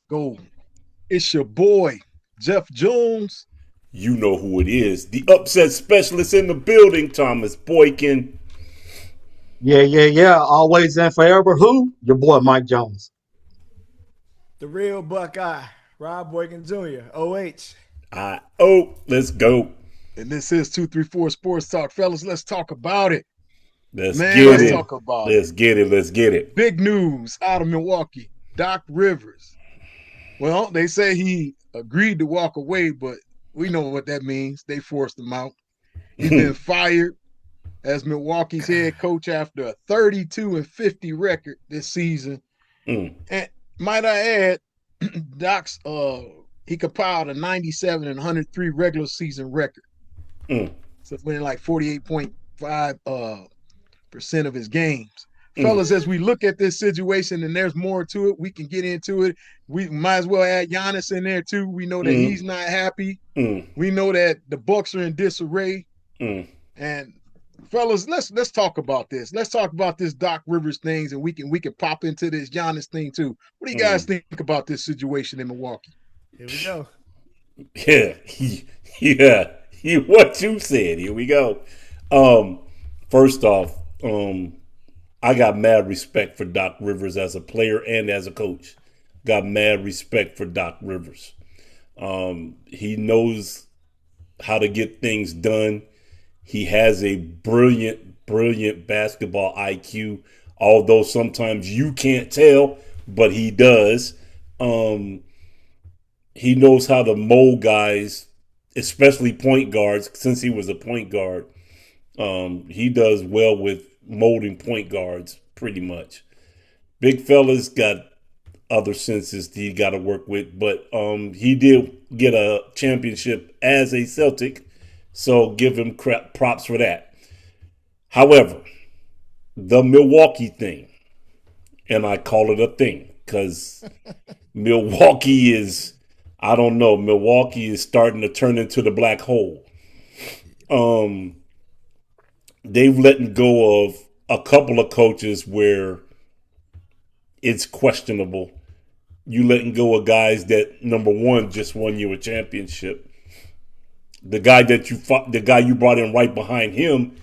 Go. It's your boy, Jeff Jones. You know who it is. The upset specialist in the building, Thomas Boykin. Yeah. Always and forever. Who? Your boy Mike Jones. The real Buckeye, Rob Boykin Jr., OH. Let's go. And this is 234 Sports Talk. Fellas, let's talk about it. Let's Man, get let's it. talk about it. Let's get it. Let's get it. Big news out of Milwaukee. Doc Rivers. Well, they say he agreed to walk away, but we know what that means. They forced him out. He's been fired as Milwaukee's head coach after a 32-50 record this season. And might I add, Doc's he compiled a 97 and 103 regular season record. So winning like 48.5% of his games. Fellas, as we look at this situation, and there's more to it, we can get into it. We might as well add Giannis in there too. We know that he's not happy. We know that the Bucks are in disarray. And fellas, let's talk about this. Let's talk about this Doc Rivers things, and we can pop into this Giannis thing too. What do you guys think about this situation in Milwaukee? Here we go. Yeah. What you said. Here we go. First off, I got mad respect for Doc Rivers as a player and as a coach. Got mad respect for Doc Rivers. He knows how to get things done. He has a brilliant basketball IQ, although sometimes you can't tell, but he does. He knows how to mold guys, especially point guards, since he was a point guard. He does well with molding point guards, pretty much. Big fella's got other senses he got to work with, but he did get a championship as a Celtic, so give him props for that. However, the Milwaukee thing, and I call it a thing because Milwaukee is, I don't know, Milwaukee is starting to turn into the black hole. They've let go of a couple of coaches where it's questionable. You letting go of guys that, number one, just won you a championship. The guy you brought in right behind him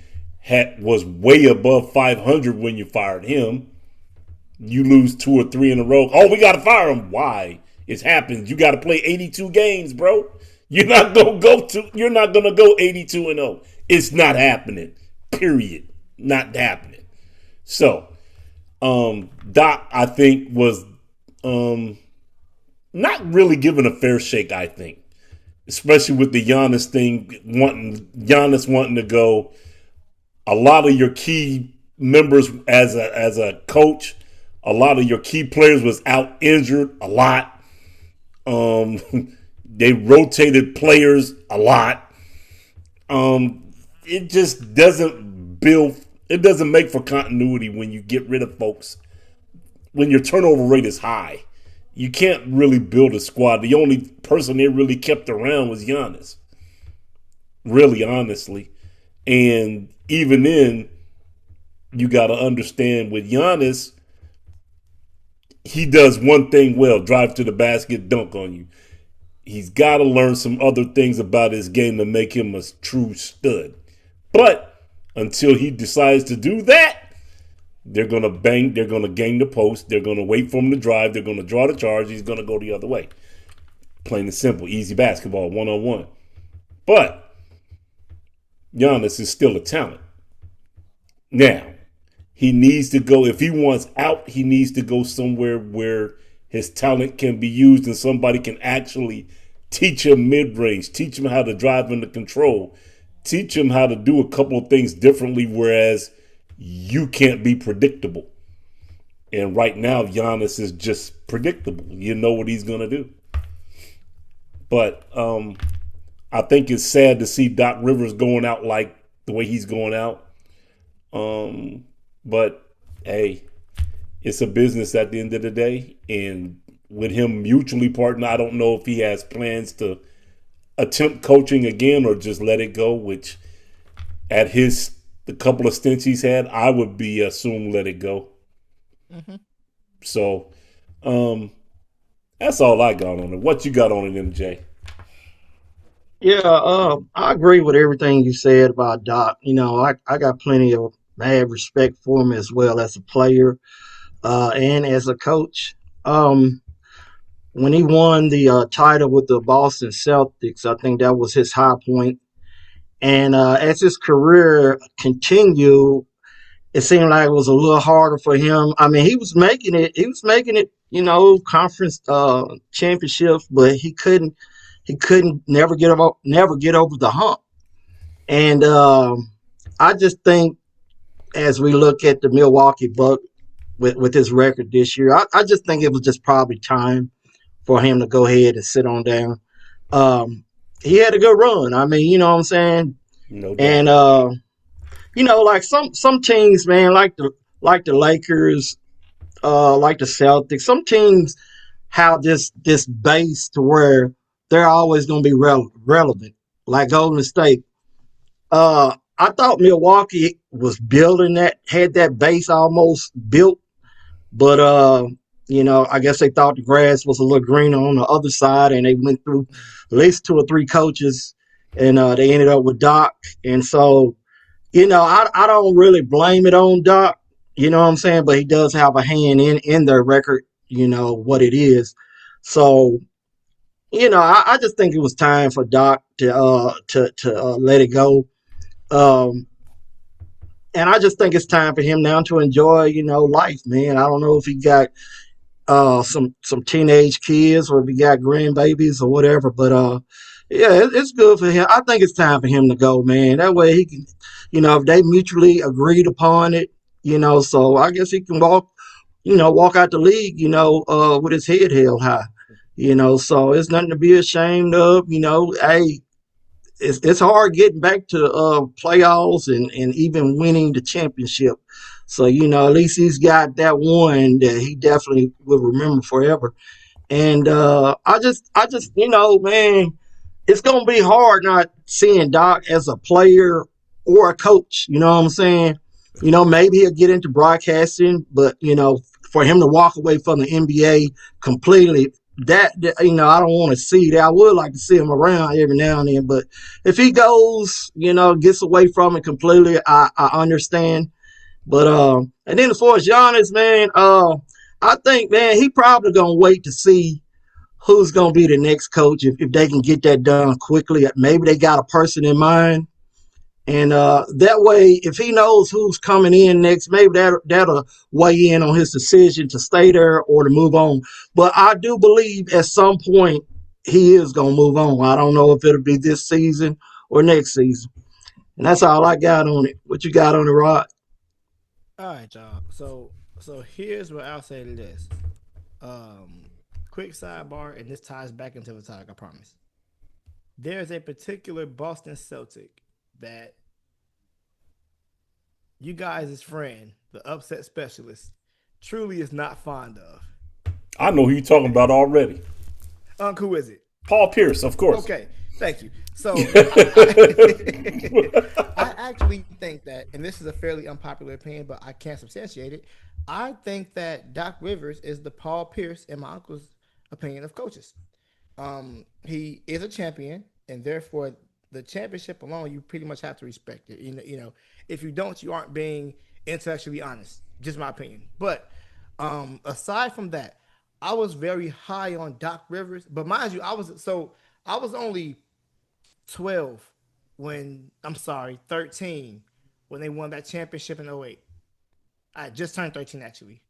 was way above 500 when you fired him. You lose 2 or 3 in a row. Oh, we got to fire him. Why? It's happened. You got to play 82 games, bro. You're not gonna go 82-0. It's not happening. Period. Not happening. So, Doc, I think, was not really given a fair shake, I think. Especially with the Giannis thing, Giannis wanting to go. A lot of your key members as a coach, a lot of your key players was out injured a lot. They rotated players a lot. It just doesn't build. It doesn't make for continuity when you get rid of folks. When your turnover rate is high, you can't really build a squad. The only person they really kept around was Giannis. Really, honestly. And even then, you got to understand with Giannis, he does one thing well: drive to the basket, dunk on you. He's got to learn some other things about his game to make him a true stud. But until he decides to do that, they're going to bang, they're going to gang the post, they're going to wait for him to drive, they're going to draw the charge, he's going to go the other way. Plain and simple, easy basketball, one-on-one. But Giannis is still a talent. Now, he needs to go, if he wants out, he needs to go somewhere where his talent can be used and somebody can actually teach him mid-range, teach him how to drive into control, teach him how to do a couple of things differently, whereas you can't be predictable. And right now, Giannis is just predictable. You know what he's going to do. But I think it's sad to see Doc Rivers going out like the way he's going out. But, hey, it's a business at the end of the day. And with him mutually parting, I don't know if he has plans to attempt coaching again or just let it go, which at the couple of stints he's had, I would be assumed let it go. So, That's all I got on it. What you got on it, MJ? Yeah, I agree with everything you said about Doc. I got plenty of mad respect for him as well as a player, and as a coach. Um, when he won the title with the Boston Celtics, I think that was his high point. And as his career continued, it seemed like it was a little harder for him. I mean, he was making it. He was making it. Conference championships, but he couldn't. He couldn't never get over the hump. And I just think as we look at the Milwaukee Bucks with his record this year, I just think it was just probably time for him to go ahead and sit on down. Um, he had a good run. I mean, you know what I'm saying? No doubt. And like some teams, man, like the Lakers, like the Celtics, some teams have this base to where they're always going to be relevant, like Golden State. I thought Milwaukee was building that, had that base almost built, but I guess they thought the grass was a little greener on the other side, and they went through at least two or three coaches, and they ended up with Doc. And so, I don't really blame it on Doc. You know what I'm saying? But he does have a hand in their record. What it is. So, I just think it was time for Doc to let it go. Um, and I just think it's time for him now to enjoy, life, man. I don't know if he got some teenage kids or if he got grandbabies or whatever, but yeah, it's good for him. I think it's time for him to go, man. That way he can, if they mutually agreed upon it, so I guess he can walk out the league, with his head held high. So it's nothing to be ashamed of. Hey, it's hard getting back to playoffs and even winning the championship. So at least he's got that one that he definitely will remember forever. And I just man, it's gonna be hard not seeing Doc as a player or a coach. You know what I'm saying? Maybe he'll get into broadcasting, but for him to walk away from the NBA completely, that I don't want to see that. I would like to see him around every now and then, but if he goes, gets away from it completely, I understand. But and then as far as Giannis, man, I think, man, he probably gonna wait to see who's gonna be the next coach if they can get that done quickly. Maybe they got a person in mind. And that way, if he knows who's coming in next, maybe that'll weigh in on his decision to stay there or to move on. But I do believe at some point he is going to move on. I don't know if it'll be this season or next season. And that's all I got on it. What you got on it, Rod? All right, y'all. So here's what I'll say to this. Um, Quick sidebar, and this ties back into the topic. I promise. There's a particular Boston Celtic that you guys' friend, the upset specialist, truly is not fond of. I know who you're talking about already. Who is it? Paul Pierce, of course. Okay, thank you. So I actually think that, and this is a fairly unpopular opinion, but I can't substantiate it. I think that Doc Rivers is the Paul Pierce, in my uncle's opinion, of coaches. He is a champion, and therefore the championship alone, you pretty much have to respect it. If you don't, you aren't being intellectually honest. Just my opinion. But aside from that, I was very high on Doc Rivers. But mind you, I was only 12 when 13 when they won that championship in '08. I just turned 13 actually.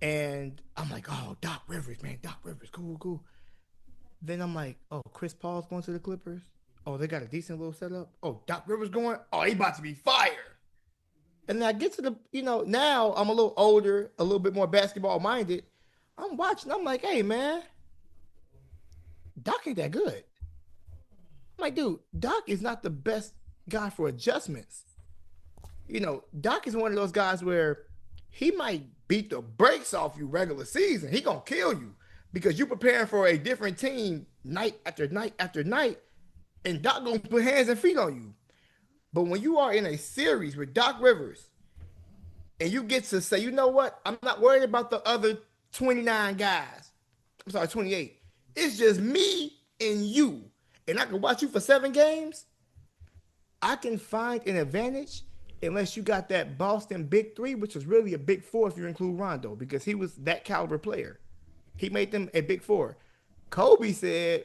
And I'm like, oh, Doc Rivers, man, Doc Rivers, cool. Then I'm like, oh, Chris Paul's going to the Clippers. Oh, they got a decent little setup. Oh, Doc Rivers going. Oh, he about to be fire. And then I get to now I'm a little older, a little bit more basketball minded. I'm watching. I'm like, hey, man, Doc ain't that good. I'm like, dude, Doc is not the best guy for adjustments. Doc is one of those guys where he might beat the brakes off you regular season. He gonna kill you because you're preparing for a different team night after night after night, and Doc gonna put hands and feet on you. But when you are in a series with Doc Rivers, and you get to say, you know what, I'm not worried about the other 29 guys. I'm sorry, 28. It's just me and you, and I can watch you for 7 games. I can find an advantage unless you got that Boston big three, which was really a big four if you include Rondo, because he was that caliber player. He made them a big four. Kobe said,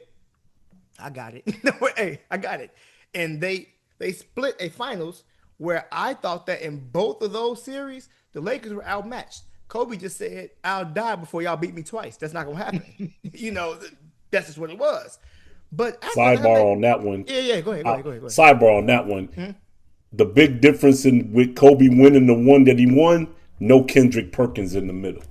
I got it. No, hey, I got it. And they split a finals where I thought that in both of those series, the Lakers were outmatched. Kobe just said, I'll die before y'all beat me twice. That's not going to happen. That's just what it was. But sidebar on that one. Yeah, go ahead. Sidebar on that one. The big difference with Kobe winning the one that he won, no Kendrick Perkins in the middle.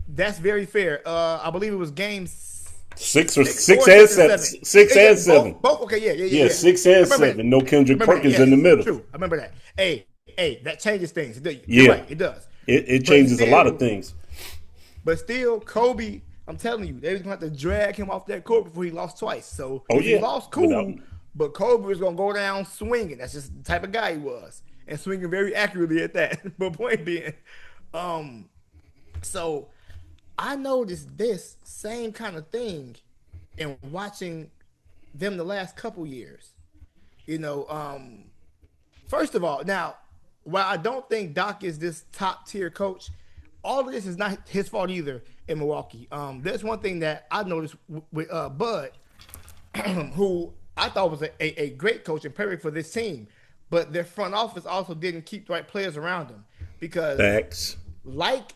That's very fair. I believe it was games six and seven. Both. Okay, yeah. 6 and 7. No Kendrick Perkins in the middle. True. I remember that. Hey, that changes things. You're right, it does. It changes a lot of things. But still, Kobe, I'm telling you, they was going to have to drag him off that court before he lost twice. So he lost, cool. But Kobe was going to go down swinging. That's just the type of guy he was. And swinging very accurately at that. But point being, so I noticed this same kind of thing in watching them the last couple years. First of all, now, while I don't think Doc is this top tier coach, all of this is not his fault either in Milwaukee. There's one thing that I noticed with Bud, who I thought was a great coach and perfect for this team, but their front office also didn't keep the right players around them because, like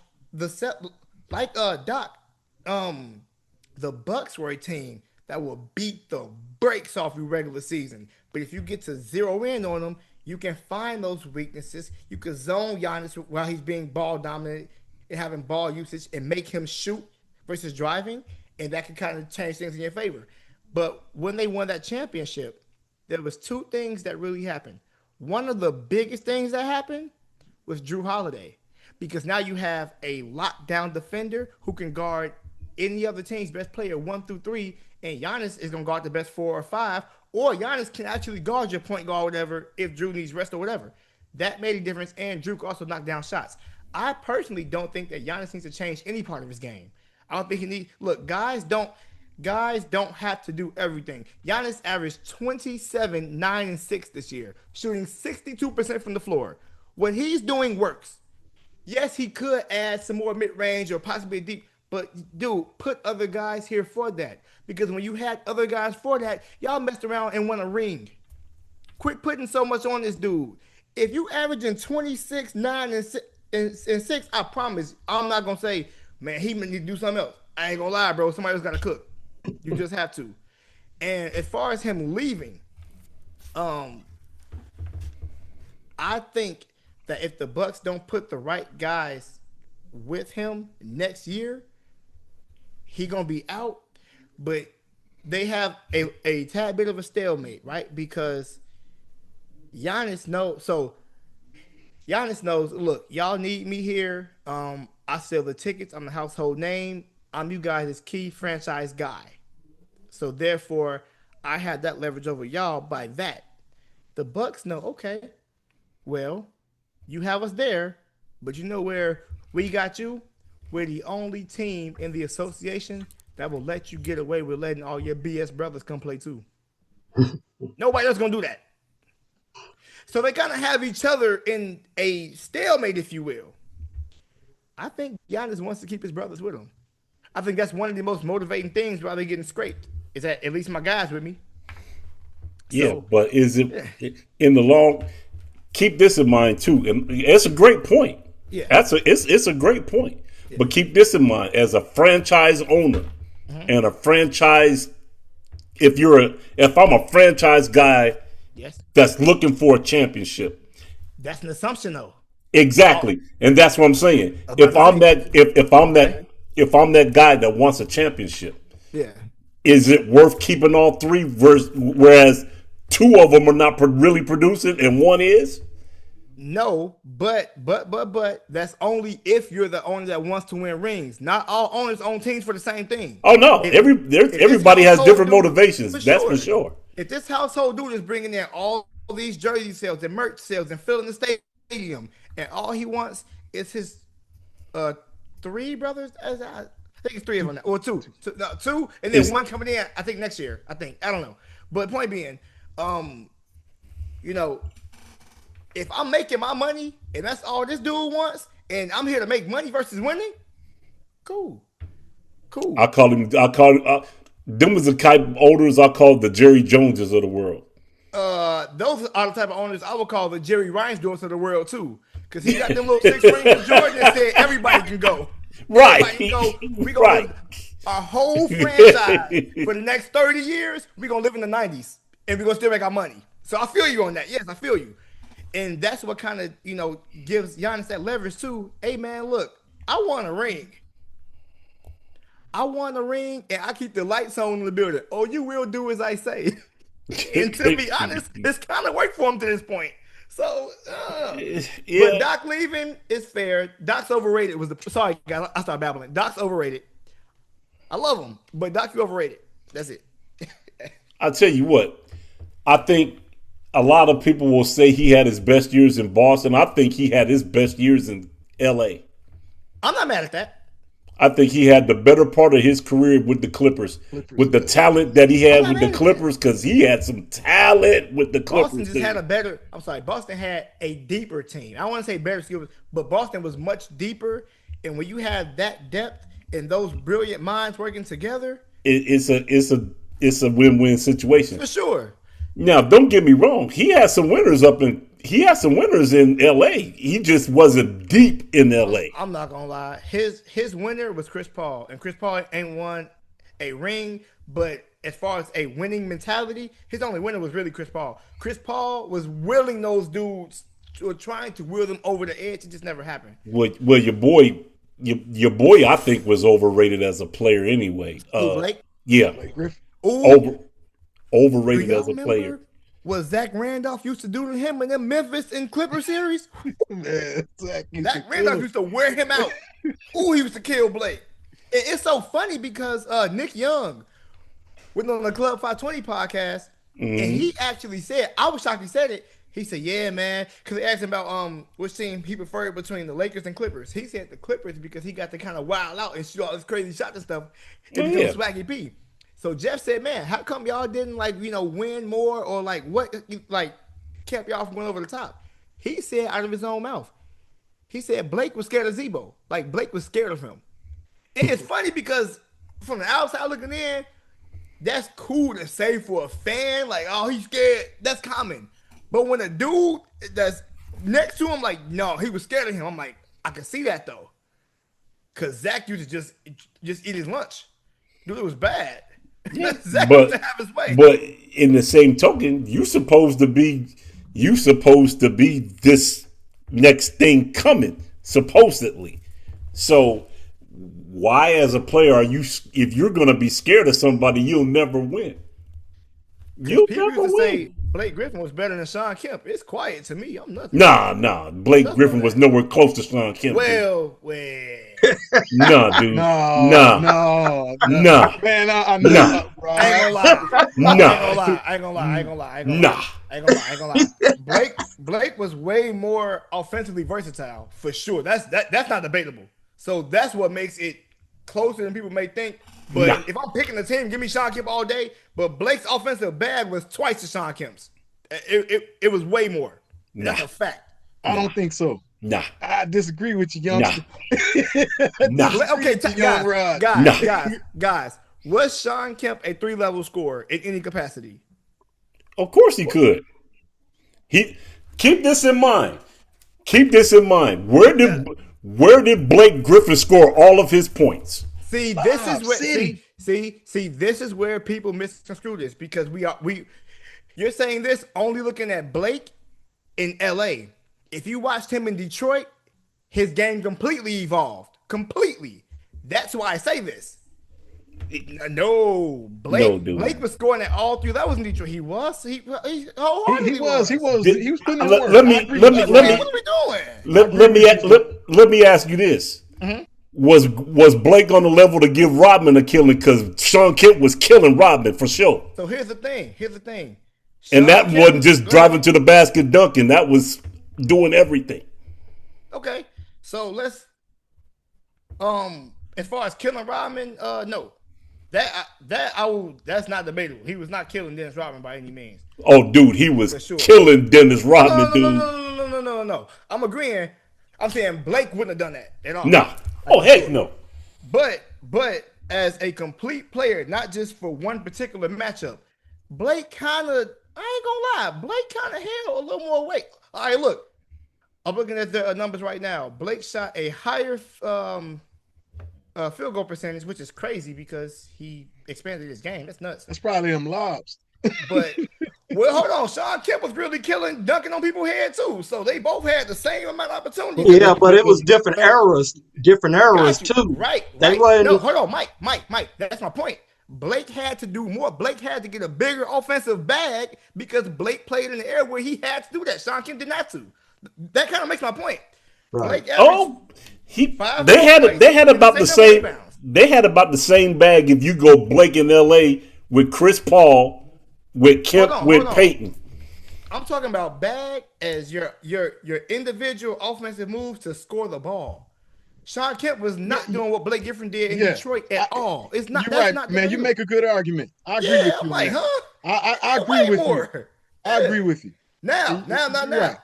Doc, the Bucks were a team that will beat the brakes off you regular season, but if you get to zero in on them, you can find those weaknesses. You can zone Giannis while he's being ball dominant and having ball usage and make him shoot versus driving, and that can kind of change things in your favor. But when they won that championship, there was 2 things that really happened. One of the biggest things that happened was Drew Holiday, because now you have a lockdown defender who can guard any other team's best player 1 through 3, and Giannis is going to guard the best 4 or 5, or Giannis can actually guard your point guard or whatever if Drew needs rest or whatever. That made a difference, and Drew could also knock down shots. I personally don't think that Giannis needs to change any part of his game. I don't think he needs – look, guys don't have to do everything. Giannis averaged 27, 9, and 6 this year, shooting 62% from the floor. What he's doing works. Yes, he could add some more mid-range or possibly deep, but dude, put other guys here for that. Because when you had other guys for that, y'all messed around and won a ring. Quit putting so much on this dude. If you averaging 26, 9, and 6, I promise, I'm not going to say, man, he need to do something else. I ain't going to lie, bro. Somebody else got to cook. You just have to. And as far as him leaving, I think that if the Bucks don't put the right guys with him next year, he gonna be out. But they have a tad bit of a stalemate, right? Because Giannis knows. So Giannis knows. Look, y'all need me here. I sell the tickets. I'm the household name. I'm you guys' key franchise guy. So therefore, I had that leverage over y'all by that. The Bucks know, okay, well, you have us there, but you know where we got you? We're the only team in the association that will let you get away with letting all your BS brothers come play too. Nobody else gonna do that. So they kind of have each other in a stalemate, if you will. I think Giannis wants to keep his brothers with him. I think that's one of the most motivating things while they're getting scraped, is that at least my guys with me. Yeah, but is it in the long? Keep this in mind too, and it's a great point. Yeah, it's a great point. Yeah. But keep this in mind as a franchise owner and a franchise. If I'm a franchise guy, that's looking for a championship. That's an assumption, though. Exactly, and that's what I'm saying. If I'm that guy that wants a championship, is it worth keeping all 3? Whereas 2 of them are not really producing, and 1 is. No, but that's only if you're the owner that wants to win rings. Not all owners own teams for the same thing. Oh no, everybody has different motivations. That's for sure. If this household dude is bringing in all these jersey sales and merch sales and filling the stadium, and all he wants is his 3 brothers, as I think it's 3 of them now, or two. Two, and then It's- one coming in. I think next year. I don't know. But point being, you know, if I'm making my money and that's all this dude wants, and I'm here to make money versus winning, cool. I call them was the type of owners I call the Jerry Joneses of the world. Those are the type of owners I would call the Jerry Reinsdorfs of the world too, because he got them little 6 rings from Jordan and said everybody can go. Right. Everybody can go. We gonna Right. live our whole franchise for the next 30 years. We gonna live in the 90s and we gonna still make our money. So I feel you on that. Yes, I feel you. And that's what kind of gives Giannis that leverage too. Hey man, look, I want a ring. I want a ring, and I keep the lights on in the building. Oh, you will do as I say. And to be honest, it's kind of worked for him to this point. So, Yeah. but Doc leaving is fair. Doc's overrated. Sorry, guys, I started babbling. Doc's overrated. I love him, but Doc, you overrated. That's it. I'll tell you what, I think a lot of people will say he had his best years in Boston. I think he had his best years in L.A. I'm not mad at that. I think he had the better part of his career with the Clippers with the talent that he had with the Clippers, because he had some talent with the Clippers. Boston just had Boston had a deeper team. I don't want to say better skills, but Boston was much deeper. And when you have that depth and those brilliant minds working together, it's a win-win situation. for sure. Now, don't get me wrong. He had some winners in L.A. He just wasn't deep in L.A. I'm not gonna lie. His winner was Chris Paul, and Chris Paul ain't won a ring. But as far as a winning mentality, his only winner was really Chris Paul. Chris Paul was willing those dudes or trying to will them over the edge. It just never happened. Well, your boy, I think was overrated as a player anyway. Blake? Yeah, Blake Griffin. Ooh, overrated do y'all as a remember player. what Zach Randolph used to do to him in the Memphis and Clipper series? Man, Zach Zach Randolph used to wear him out. Ooh, he used to kill Blake. It's so funny because Nick Young went on the Club 520 podcast, and he actually said, I was shocked he said it. He said, yeah, man, because they asked him about which team he preferred between the Lakers and Clippers. He said the Clippers because he got to kind of wild out and shoot all this crazy shots and stuff and become Swaggy P. So Jeff said, man, how come y'all didn't win more, or what kept y'all from going over the top? He said out of his own mouth. He said Blake was scared of Zebo. Blake was scared of him. And it's funny because from the outside looking in, that's cool to say for a fan. Oh, he's scared. That's common. But when a dude that's next to him, no, he was scared of him. I'm like, I can see that though. Cause Zach used to just eat his lunch. Dude, it was bad. Yeah, Zach used to have his way. But in the same token, you supposed to be this next thing coming, supposedly. So why, as a player, if you're going to be scared of somebody, you'll never win. You'll People never used to win. say Blake Griffin was better than Sean Kemp. It's quiet to me. I'm nothing. Nah. Blake Griffin was nowhere close to Sean Kemp. Well. Nah, dude. No. Nah. Man, I know. Nah. Bro. I ain't gonna lie. Blake was way more offensively versatile for sure. That's not debatable. So that's what makes it closer than people may think. But if I'm picking a team, give me Sean Kemp all day. But Blake's offensive bag was twice to Sean Kemp's. It was way more. That's a fact. I don't think so. Nah. I disagree with you, youngster. Nah. Okay, Young Rod. guys. Was Sean Kemp a 3-level scorer in any capacity? Of course he could. Keep this in mind. Where did Blake Griffin score all of his points? See, this is where this is where people misconstrue this, because you're saying this only looking at Blake in LA. If you watched him in Detroit, his game completely evolved. Completely. That's why I say this. No, Blake was scoring at all 3 levels in Detroit. He was. He was putting in work. Let me What are we doing? let me ask you this. Mm-hmm. Was Blake on the level to give Rodman a killing? Because Sean Kemp was killing Rodman for sure. So here's the thing. And that wasn't just driving to the basket dunking. That was doing everything. Okay, so let's as far as killing Rodman, no. That's not debatable. He was not killing Dennis Rodman by any means. Oh, dude, he was Sure. killing Dennis Rodman, dude. No. I'm agreeing. I'm saying Blake wouldn't have done that at all. Nah. Oh, heck no. But as a complete player, not just for one particular matchup, Blake kind of, I ain't gonna lie, Blake kind of held a little more weight. All right, look, I'm looking at the numbers right now. Blake shot a higher field goal percentage, which is crazy because he expanded his game. That's nuts. That's probably them lobs. But well, hold on. Shawn Kemp was really dunking on people's head too. So they both had the same amount of opportunity. Yeah, but it was different eras too. Right. They wasn't. No, hold on, Mike. That's my point. Blake had to do more. Blake had to get a bigger offensive bag because Blake played in the era where he had to do that. Shawn Kemp did not to. That kind of makes my point. Right. They had about the same. They had about the same bag if you go Blake in L.A. with Chris Paul, with Kemp, with Peyton. I'm talking about bag as your individual offensive moves to score the ball. Shawn Kemp was not doing what Blake Griffin did in Detroit at all. It's not. You're right, man. You make a good argument. I agree with you. I'm like, man. huh? I agree with you. I agree with you. Now. Right.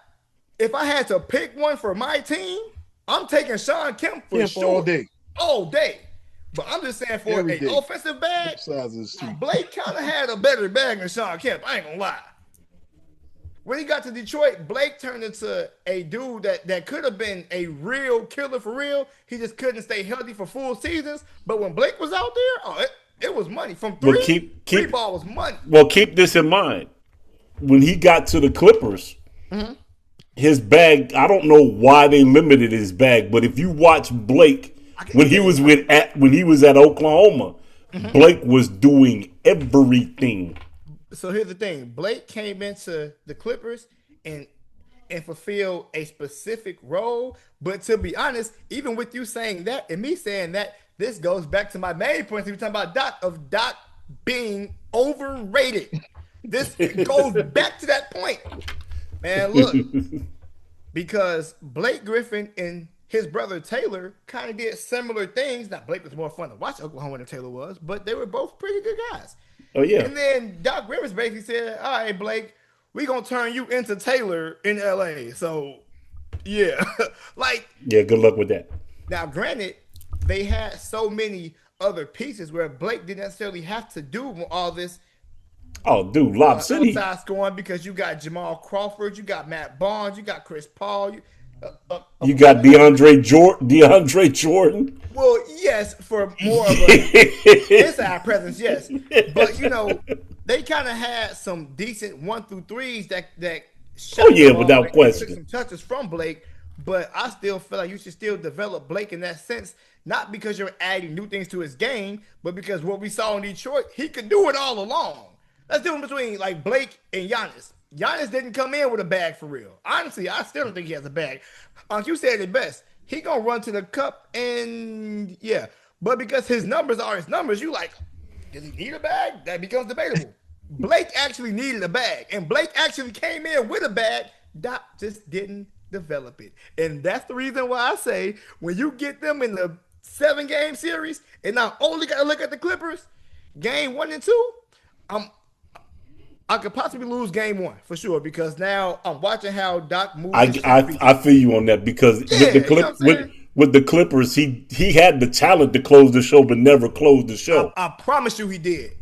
If I had to pick one for my team, I'm taking Shawn Kemp for sure. All day. But I'm just saying for an offensive bag, Blake kind of had a better bag than Shawn Kemp. I ain't gonna lie. When he got to Detroit, Blake turned into a dude that could have been a real killer for real. He just couldn't stay healthy for full seasons. But when Blake was out there, it was money. From three, three ball was money. Well, keep this in mind. When he got to the Clippers, his bag, I don't know why they limited his bag, but if you watch Blake when he was at Oklahoma, Blake was doing everything. So here's the thing. Blake came into the Clippers and fulfilled a specific role. But to be honest, even with you saying that and me saying that, this goes back to my main point. We're talking about Doc being overrated. This goes back to that point. Man, look. Because Blake Griffin and his brother Taylor kind of did similar things. Now, Blake was more fun to watch Oklahoma than Taylor was, but they were both pretty good guys. Oh, yeah. And then Doc Rivers basically said, all right, Blake, we're going to turn you into Taylor in L.A. So, yeah. Yeah, good luck with that. Now, granted, they had so many other pieces where Blake didn't necessarily have to do all this. Oh, dude, Lob City. Outside scoring because you got Jamal Crawford, you got Matt Barnes, you got Chris Paul. You got DeAndre Jordan. Well, yes, for more of a inside presence, yes. But they kind of had some decent 1 through 3s that shot without question. Took some touches from Blake, but I still feel like you should still develop Blake in that sense, not because you're adding new things to his game, but because what we saw in Detroit, he could do it all along. That's the difference between like Blake and Giannis. Giannis didn't come in with a bag for real. Honestly, I still don't think he has a bag. You said it best. He gonna run to the cup and but because his numbers are his numbers, you like, does he need a bag? That becomes debatable. Blake actually needed a bag, and Blake actually came in with a bag. Doc just didn't develop it, and that's the reason why I say when you get them in the 7-game series, and I only got to look at the Clippers, game 1 and 2, I could possibly lose game 1 for sure because now I'm watching how Doc moves. I feel you on that because with the Clippers, he had the talent to close the show, but never closed the show. I promise you he did.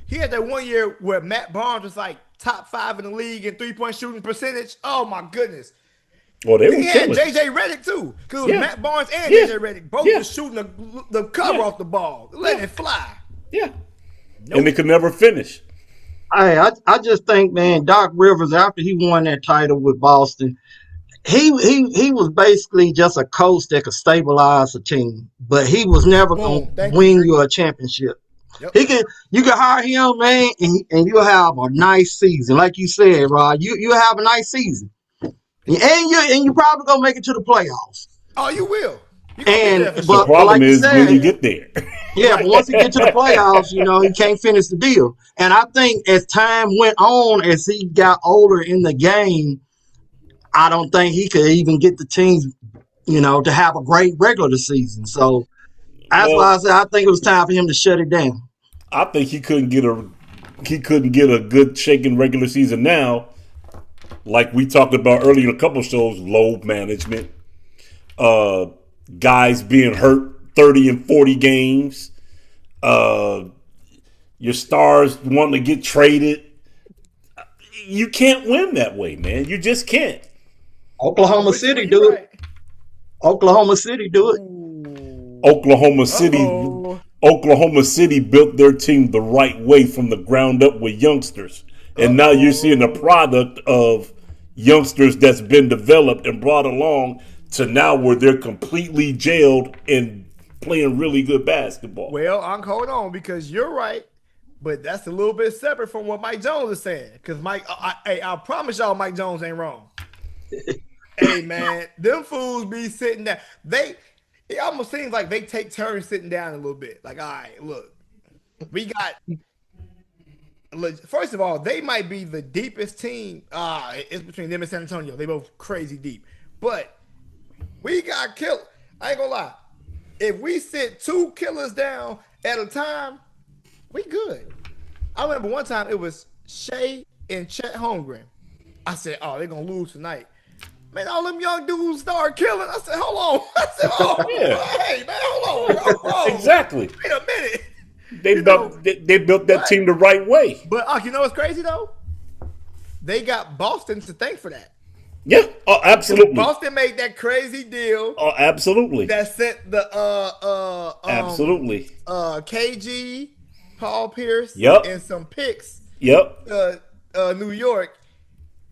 He had that 1 year where Matt Barnes was like top 5 in the league in 3-point shooting percentage. Oh my goodness. Well, he had JJ Redick too, because it was Matt Barnes and JJ Redick both was shooting the cover off the ball, letting it fly. Yeah. Nope. And they could never finish. I just think, man, Doc Rivers, after he won that title with Boston, he was basically just a coach that could stabilize a team, but he was never going to win you a championship. Yep. You can hire him, man, and you'll have a nice season, like you said, Rod. You have a nice season, and you probably gonna make it to the playoffs. Oh, you will. The problem is when you get there. Yeah, but once he get to the playoffs, he can't finish the deal. And I think as time went on, as he got older in the game, I don't think he could even get the teams, to have a great regular season. So that's why I Well, said I think it was time for him to shut it down. I think he couldn't get a good shaking regular season now. Like we talked about earlier in a couple shows, load management, uh, guys being hurt 30 and 40 games, uh, your stars wanting to get traded. You can't win that way, man. You just can't. Oklahoma Which City one do you it. right? Oklahoma City do it. Ooh. Oklahoma City Uh-oh. Oklahoma City built their team the right way from the ground up with youngsters. And now you're seeing the product of youngsters that's been developed and brought along to now where they're completely jailed and playing really good basketball. Well, I'm hold on because you're right, but that's a little bit separate from what Mike Jones is saying. Because I promise y'all, Mike Jones ain't wrong. Hey man, them fools be sitting down. It almost seems like they take turns sitting down a little bit. Like, all right, look, we got. First of all, they might be the deepest team. It's between them and San Antonio. They both crazy deep, but we got killed. I ain't gonna lie. If we sit 2 killers down at a time, we good. I remember one time it was Shea and Chet Holmgren. I said, "Oh, they're gonna lose tonight." Man, all them young dudes start killing. I said, "Hold on." I said, "Oh, Yeah. hey man, hold on, bro. Exactly. Wait a minute." They built that team the right way. But you know what's crazy though? They got Boston to thank for that. Yeah. Oh, absolutely. Boston made that crazy deal Oh, absolutely. that sent the Absolutely. KG, Paul Pierce, Yep. and some picks, Yep. New York,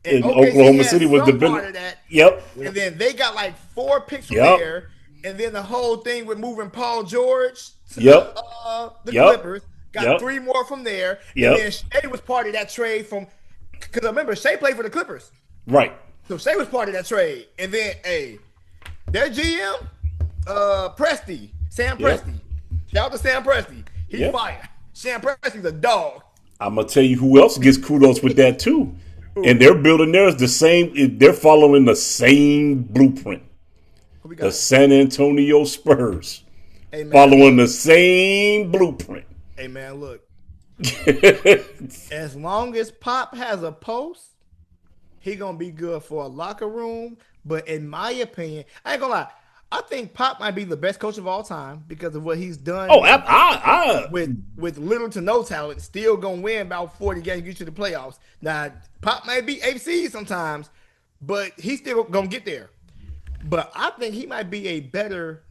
And OKC Oklahoma had City was the some part of that. Yep. And then they got like 4 picks from Yep. there, and then the whole thing with moving Paul George to Yep. the Yep. Clippers got Yep. 3 more from there, Yep. and then Shea was part of that trade from because I remember Shea played for the Clippers. Right. So Shea was part of that trade. And then, their GM, Sam Yep. Presti. Shout out to Sam Presti. He's Yep. fire. Sam Presti's a dog. I'm gonna tell you who else gets kudos with that too. And they're building theirs the same. They're following the same blueprint. Who we The got? San Antonio Spurs Hey, man, following the same blueprint. Hey, man, look. As long as Pop has a post, he going to be good for a locker room. But in my opinion, I ain't going to lie. I think Pop might be the best coach of all time because of what he's done. Oh, I with little to no talent, still gonna win about 40 games, get to the playoffs. Now, Pop might be AC sometimes, but he's still gonna get there. But I think he might be a better.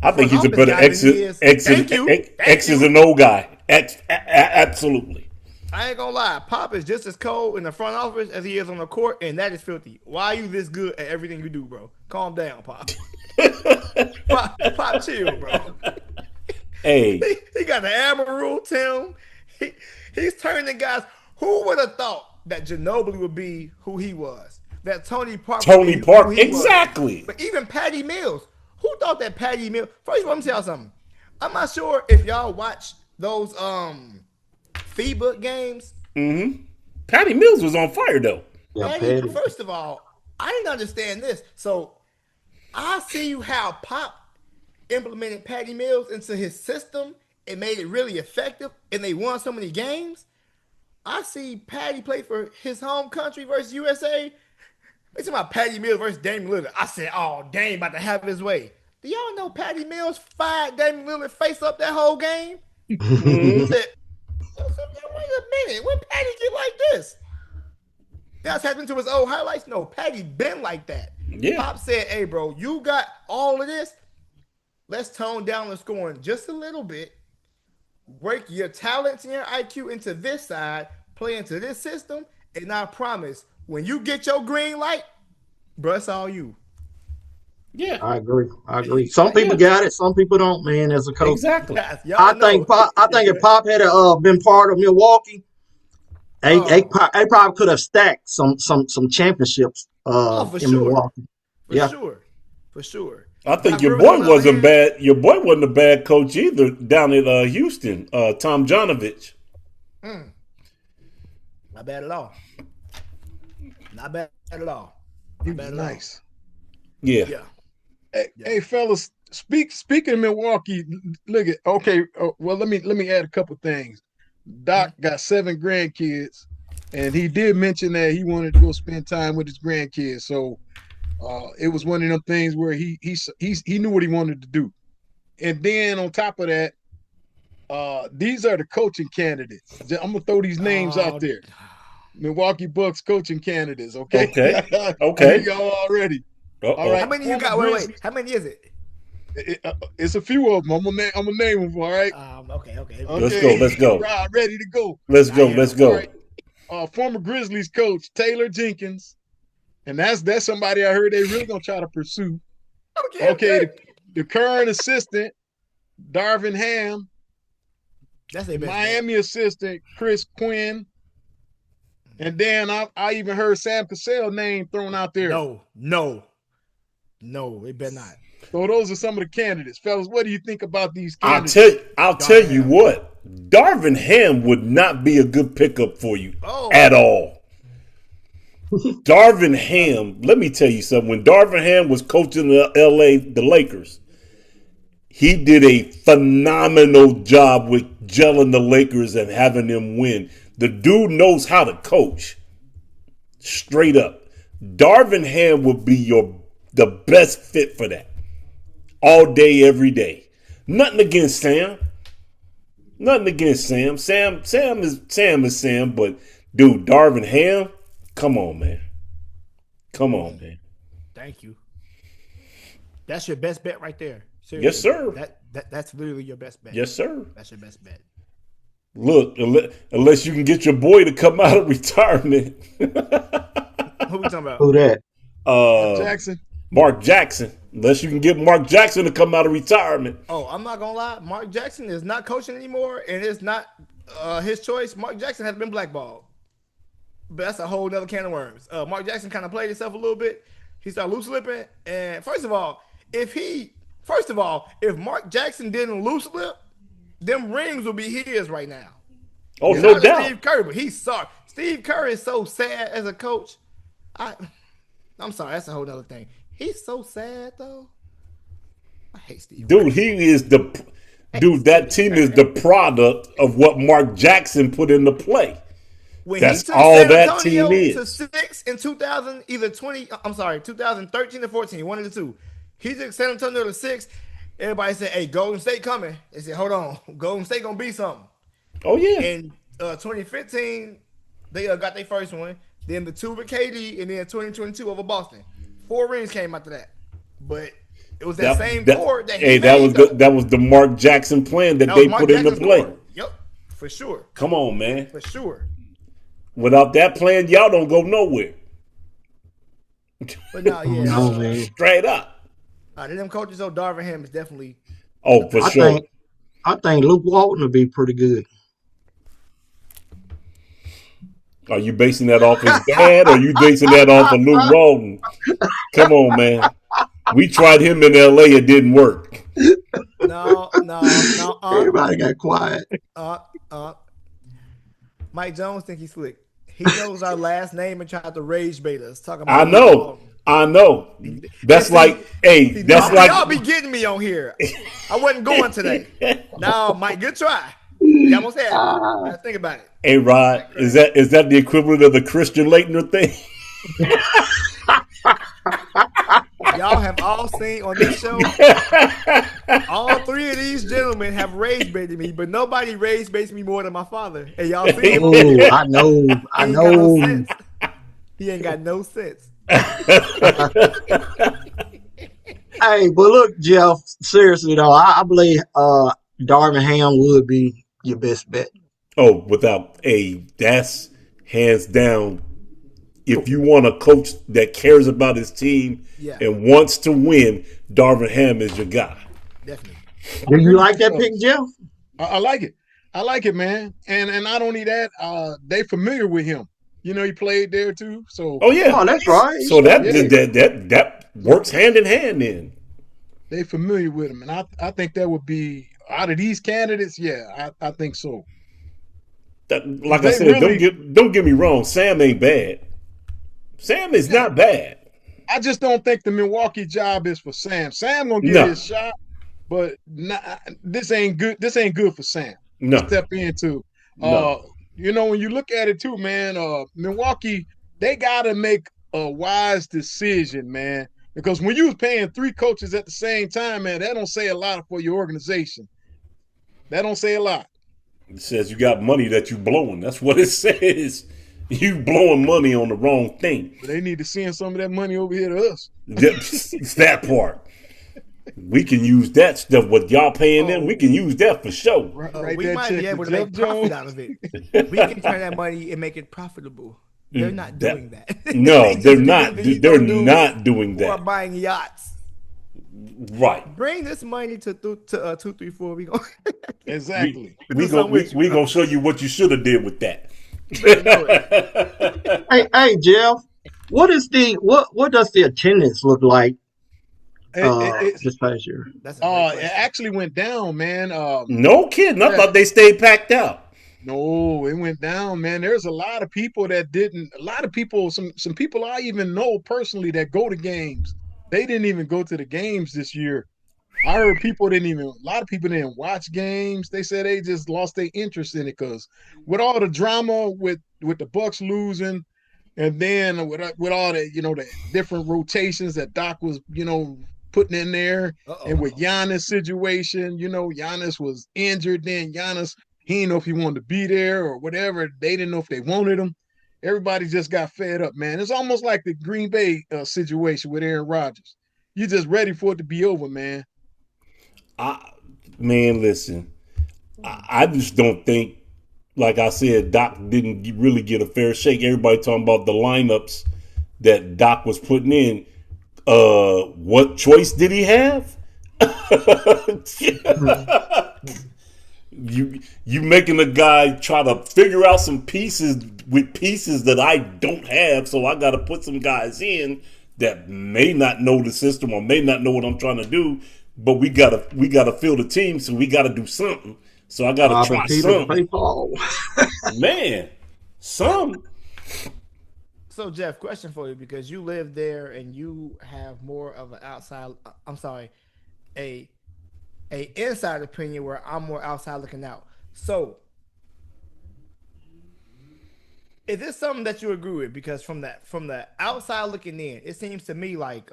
I think he's a office better guy than he is. Thank you. X's and O guy. Absolutely. I ain't gonna lie, Pop is just as cold in the front office as he is on the court, and that is filthy. Why are you this good at everything you do, bro? Calm down, Pop. Pop, chill, bro. Hey, He got the Admiral Tim. He's turning guys. Who would have thought that Ginobili would be who he was? That Tony Park. Tony Park, exactly. But even Patty Mills. Who thought that Patty Mills? First, let me tell y'all something. I'm not sure if y'all watch those FIBA games. Mm-hmm. Patty Mills was on fire though. Yeah, Patty, Patty. first of all, I didn't understand this. So I see how Pop implemented Patty Mills into his system and made it really effective, and they won so many games. I see Patty play for his home country versus USA. They talking about Patty Mills versus Damian Lillard. I said, "Oh, Dame about to have his way." Do y'all know Patty Mills fired Damian Lillard face up that whole game? I said, wait a minute, when Patty get like this? That's happened to his old highlights. No, Patty been like that. Yeah. Pop said, "Hey, bro, you got all of this. Let's tone down the scoring just a little bit. Break your talents and your IQ into this side, play into this system, and I promise, when you get your green light, bro, it's all you." Yeah, I agree. Some people got it, some people don't, man, as a coach. exactly. Yes, y'all I know. think if Pop had been part of Milwaukee, they probably could have stacked some championships for in sure. Milwaukee. For sure. I think Doc your Rivers, boy on the wasn't other hand, bad. Your boy wasn't a bad coach either down at Houston. Tom Janovich. Not bad at all. Not bad at all. He Not was bad at all. nice. Yeah. Yeah. Hey, fellas, speaking of Milwaukee, look at okay. Well, let me add a couple things. Doc got 7 grandkids, and he did mention that he wanted to go spend time with his grandkids. So it was one of them things where he knew what he wanted to do. And then on top of that, these are the coaching candidates. I'm gonna throw these names out Uh, there. Milwaukee Bucks coaching candidates. Okay, Okay. I hear Okay. y'all already. All Uh-oh. how right, many you former got? Wait, Grizzlies. wait. How many is it? It's a few of them. I'm gonna name them. All right. Okay. Let's go. Okay. Let's go. Right, ready to go. Let's go. I Let's am. All go. right. Former Grizzlies coach Taylor Jenkins, and that's somebody I heard they really gonna try to pursue. Okay. The current assistant Darvin Ham, That's the their best Miami assistant Chris Quinn, and then I even heard Sam Cassell name thrown out there. No, it better not. So those are some of the candidates, fellas. What do you think about these candidates? I'll tell you what. Darvin Ham would not be a good pickup for you at all. Darvin Ham, let me tell you something. When Darvin Ham was coaching the Lakers, he did a phenomenal job with gelling the Lakers and having them win. The dude knows how to coach. Straight up. Darvin Ham would be the best fit for that. All day, every day. Nothing against Sam. Nothing against Sam. Sam is Sam, but dude, Darvin Ham, come on, man. Come on, man. Thank you. That's your best bet right there. Seriously. Yes, sir. That's literally your best bet. Yes, sir. That's your best bet. Look, unless you can get your boy to come out of retirement. Who we talking about? Who that? Jackson. Mark Jackson. Unless you can get Mark Jackson to come out of retirement. Oh, I'm not gonna lie. Mark Jackson is not coaching anymore, and it's not his choice. Mark Jackson has been blackballed, but that's a whole nother can of worms. Mark Jackson kind of played himself a little bit. He started loose slipping, and first of all, if Mark Jackson didn't loose slip, them rings would be his right now. Oh, It's no not doubt. Steve Kerr, but he's sorry. Steve Kerr is so sad as a coach. I'm sorry, that's a whole nother thing. He's so sad though. I hate Steve. Dude, that team is the product of what Mark Jackson put into play. When That's he took all San that Antonio team is. to 6 in 2013 or 14, one of the two. He took San Antonio to 6. Everybody said, "Hey, Golden State coming." They said, "Hold on, Golden State gonna be something." Oh, yeah. In 2015, they got their first one. Then the 2 with KD, and then 2022 over Boston. 4 rings came after that, but it was that same 4 that he made, that was the Mark Jackson plan that they Mark put into Jackson's play. core. Yep, for sure, Come on, man. for sure. Without that plan, y'all don't go nowhere. But no, yeah, No, man. Straight up. them coaches, though, Darvin Ham is definitely. Oh, for sure. I think Luke Walton would be pretty good. Are you basing that off his dad or are you basing that off of Luke Walton? Come on, man. We tried him in LA, it didn't work. No. Everybody got quiet. Mike Jones think he's slick. He knows our last name and tried to rage bait us. Talking about I know. That's like, hey, that's like y'all be getting me on here. I wasn't going today. No, Mike, good try. You almost had me. Think about it. Hey, Rod, is that the equivalent of the Christian Laettner thing? Y'all have all seen on this show. All 3 of these gentlemen have rage baited me, but nobody rage baits me more than my father. And y'all see him. Oh, I know. He ain't got no sense. Hey, but look, Jeff, seriously though, I believe Darvin Ham would be your best bet. Oh, that's hands down. If you want a coach that cares about his team and wants to win, Darvin Ham is your guy. Definitely. Do you like that pick, Jeff? I like it. I like it, man. And not only that, they familiar with him. You know, he played there too. So that's right. So that works hand in hand then. They familiar with him. And I think that would be out of these candidates, I think so. Like I said, don't get me wrong, Sam ain't bad. Sam is not bad. I just don't think the Milwaukee job is for Sam. Sam gonna get No, his shot, but this ain't good. This ain't good for Sam to no, step into. no. When you look at it too, man, Milwaukee, they gotta make a wise decision, man. Because when you was paying 3 coaches at the same time, man, that don't say a lot for your organization. That don't say a lot. It says you got money that you blowing. That's what it says. You blowing money on the wrong thing. But they need to send some of that money over here to us. It's that part. We can use that stuff. What y'all paying them, we can use that for sure. We might be able to make profit out of it. We can turn that money and make it profitable. They're not doing that. No, they're not. They're not doing that. Or buying yachts. Right. Bring this money to 234. We go exactly. We gonna show you what you should have did with that. Hey, Jeff, what does the attendance look like this past year? It actually went down, man. No kidding. I thought they stayed packed out. No, it went down, man. There's a lot of people that didn't. A lot of people, some people I even know personally that go to games. They didn't even go to the games this year. I heard a lot of people didn't watch games. They said they just lost their interest in it because with all the drama with the Bucks losing, and then with all the the different rotations that Doc was putting in there, and with Giannis' situation, Giannis was injured. Then Giannis, he didn't know if he wanted to be there or whatever. They didn't know if they wanted him. Everybody just got fed up, man. It's almost like the Green Bay situation with Aaron Rodgers. You're just ready for it to be over, man. Listen. I just don't think, like I said, Doc didn't really get a fair shake. Everybody talking about the lineups that Doc was putting in. What choice did he have? You making a guy try to figure out some pieces with pieces that I don't have, so I got to put some guys in that may not know the system or may not know what I'm trying to do. But we gotta fill the team, so we gotta do something. So I gotta try something. Man, some. So Jeff, question for you, because you live there and you have more of an a inside opinion where I'm more outside looking out. So is this something that you agree with? Because from the outside looking in, it seems to me like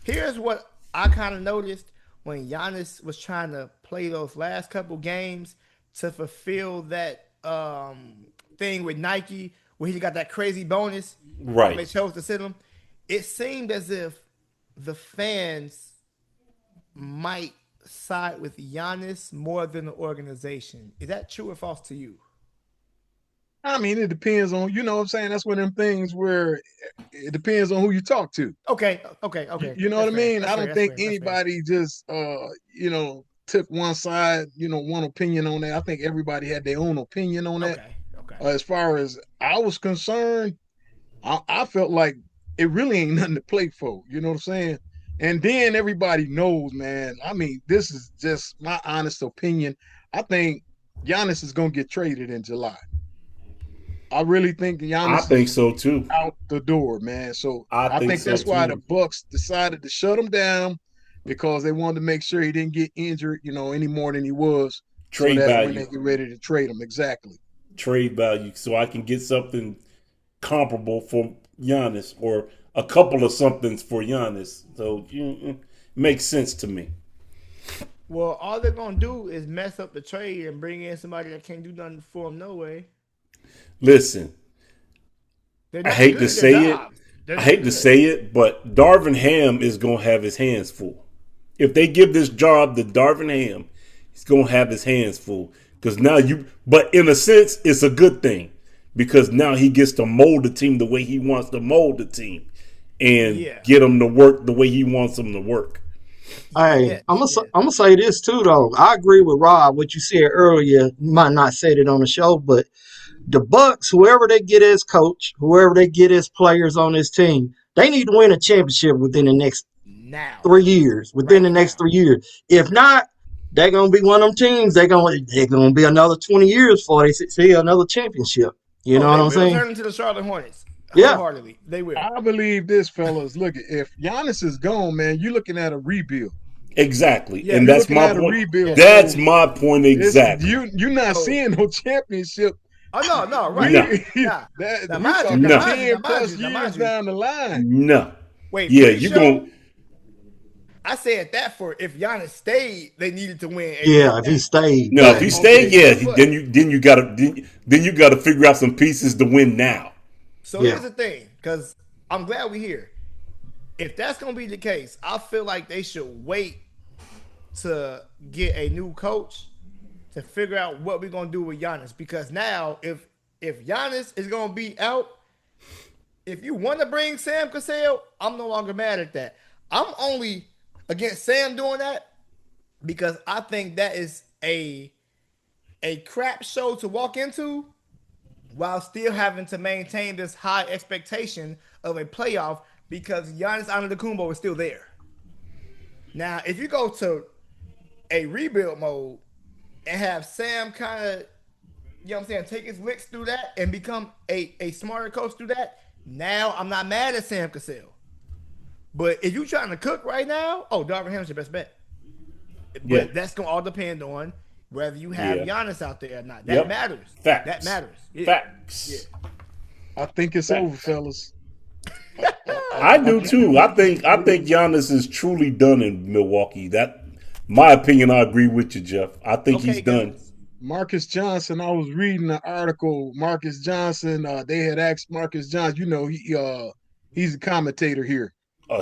here's what I kind of noticed when Giannis was trying to play those last couple games to fulfill that thing with Nike where he got that crazy bonus. Right. They chose to sit him. It seemed as if the fans might side with Giannis more than the organization. Is that true or false to you? I mean, it depends on, what I'm saying? That's one of them things where it depends on who you talk to. Okay. You know what I mean? I don't think anybody just, took one side, one opinion on that. I think everybody had their own opinion on that. Okay. As far as I was concerned, I felt like it really ain't nothing to play for. You know what I'm saying? And then everybody knows, man. I mean, this is just my honest opinion. I think Giannis is going to get traded in July. I really think Giannis. I think so too. Out the door, man. So I think that's why the Bucks decided to shut him down, because they wanted to make sure he didn't get injured, any more than he was. Trade value. When they get ready to trade him, exactly. Trade value, so I can get something comparable for Giannis or a couple of somethings for Giannis. So makes sense to me. Well, all they're gonna do is mess up the trade and bring in somebody that can't do nothing for them. No way. Listen, I hate to say it, but Darvin Ham is going to have his hands full. If they give this job to Darvin Ham, he's going to have his hands full. Because now but in a sense, it's a good thing. Because now he gets to mold the team the way he wants to mold the team. And get them to work the way he wants them to work. Hey, I'm gonna say this too, though. I agree with Rob. What you said earlier, you might not said it on the show, but the Bucks, whoever they get as coach, whoever they get as players on this team, they need to win a championship within the next 3 years. Next 3 years. If not, they're gonna be one of them teams. They're gonna be another 20 years before they see another championship. You know what I'm saying? Turn into the Charlotte Hornets. Yeah. wholeheartedly. They will. I believe this, fellas. Look, if Giannis is gone, man, you're looking at a rebuild. Exactly, Yeah, and You're that's looking my at a point. rebuild. That's So my point it's exactly. you're not So- seeing no championship. Oh no, We right. No. Nah. Now, we mind you, talking now, mind you, 10 now, mind plus you, now, years mind you. down the line. No. Wait, Yeah, pre-show, you going I said that for if Giannis stayed, they needed to win. Yeah, if he stayed. no. If he stayed, Okay, yeah, but- then you gotta figure out some pieces to win now. So Yeah. here's the thing, because I'm glad we're here. If that's gonna be the case, I feel like they should wait to get a new coach to figure out what we're gonna do with Giannis. Because now, if Giannis is gonna be out, if you want to bring Sam Cassell, I'm no longer mad at that. I'm only against Sam doing that because I think that is a crap show to walk into while still having to maintain this high expectation of a playoff because Giannis Antetokounmpo is still there. Now, if you go to a rebuild mode and have Sam kind of, you know what I'm saying, take his licks through that and become a smarter coach through that, now I'm not mad at Sam Cassell. But if you're trying to cook right now, Darvin Ham's your best bet. But Yeah. that's going to all depend on whether you have Yeah. Giannis out there or not. That Yep. matters. Facts. That matters. Yeah. Facts. I think it's Facts. over, fellas. I do too. I think Giannis is truly done in Milwaukee. That my opinion. I agree with you, Jeff. I think Okay, he's done. guys. Marcus Johnson, I was reading an article. Marcus Johnson, they had asked Marcus Johnson, he's a commentator here.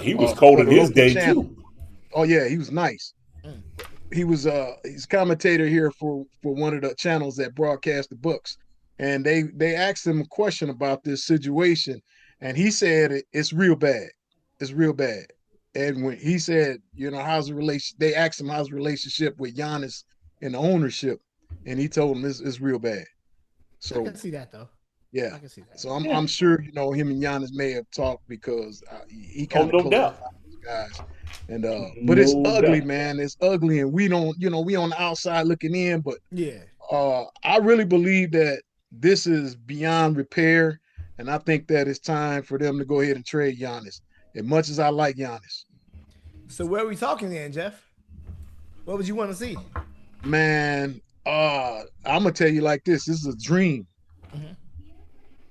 He was For cold the in his local day channel. too. Oh yeah, he was nice. He's a commentator here for one of the channels that broadcast the Bucks. And they asked him a question about this situation, and he said it's real bad. It's real bad. And when he said, how's the relation? They asked him how's the relationship with Giannis and the ownership, and he told them it's real bad. I So can see that, though. yeah, I can see that. so I'm sure him and Giannis may have talked because he kind of no doubt. guys. And but it's No ugly, doubt. man. It's ugly, and we don't, we on the outside looking in, but Yeah. I really believe that this is beyond repair, and I think that it's time for them to go ahead and trade Giannis. As much as I like Giannis, So where are we talking then, Jeff? What would you want to see? man, I'm gonna tell you like this: this is a dream. Mhm.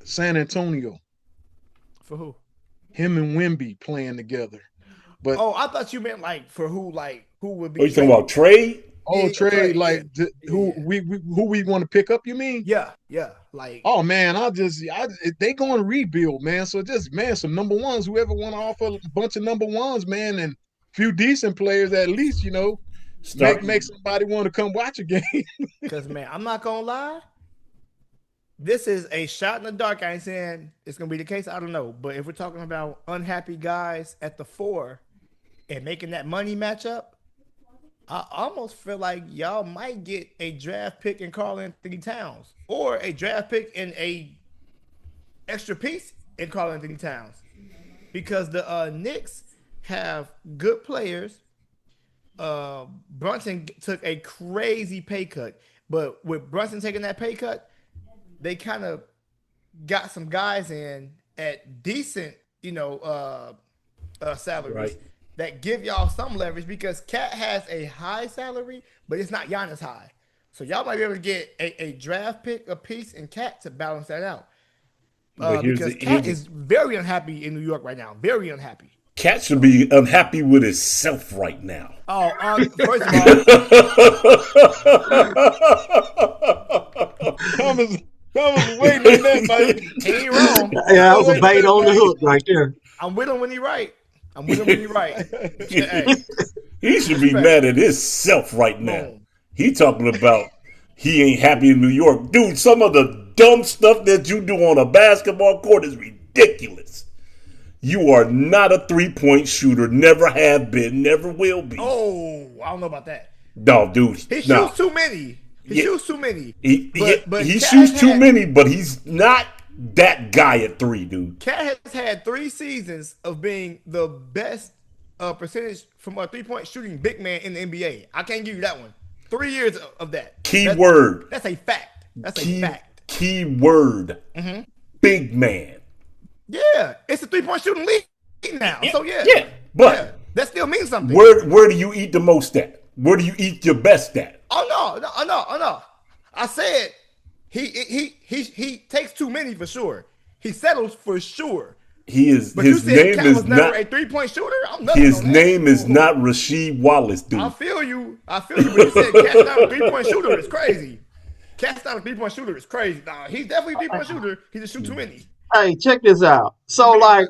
San Antonio, For who? him and Wemby playing together. But Oh, I thought you meant like for who would be. Are you talking about trade? oh, yeah, trade right, like yeah. who we want to pick up? You mean? Yeah, like Oh man, they going to rebuild, man. So just some number ones. Whoever want to offer a bunch of number ones, man, and few decent players at least, make somebody want to come watch a game. because man, I'm not gonna lie. This is a shot in the dark. I ain't saying it's gonna be the case. I don't know, but if we're talking about unhappy guys at the 4 and making that money match up, I almost feel like y'all might get a draft pick in Karl Anthony Towns or a draft pick in a extra piece in Karl Anthony Towns because the Knicks have good players. Brunson took a crazy pay cut, but with Brunson taking that pay cut, they kind of got some guys in at decent, salaries Right. that give y'all some leverage because Cat has a high salary, but it's not Giannis high. So y'all might be able to get a draft pick a piece in Cat to balance that out. But Because Cat is very unhappy in New York right now. Very unhappy. Cat should be unhappy with himself right now. Oh, first of all, Thomas waiting on that, Mike. he ain't wrong. Yeah, that was a bait on the hook right there. I'm with him when he right. Hey, He should be mad at himself right now. boom. He talking about he ain't happy in New York. Dude, some of the dumb stuff that you do on a basketball court is ridiculous. You are not a three-point shooter. Never have been. Never will be. Oh, I don't know about that. No, dude. He nah. shoots too many. He shoots too many. He But he Cat shoots too had- many, but he's not that guy at 3, dude. Cat has had 3 seasons of being the best percentage from a 3-point shooting big man in the NBA. I can't give you that one. 3 years of that. Key word. That's a fact. That's a fact. Key word. Mm-hmm. Big man. Yeah, it's a 3-point shooting league now. So yeah. But that still means something. where do you eat the most at? Where do you eat your best at? Oh no. I said he takes too many for sure. He settles for sure. But His name Cat is was never not a 3-point shooter. I'm nothing his on that. name is not Rasheed Wallace, dude. I feel you. But you said Cat's not a 3-point shooter. It's crazy. Cat's not a 3-point shooter. It's crazy. Nah, he's definitely a 3-point shooter. He just shoots too many. Hey, check this out. So like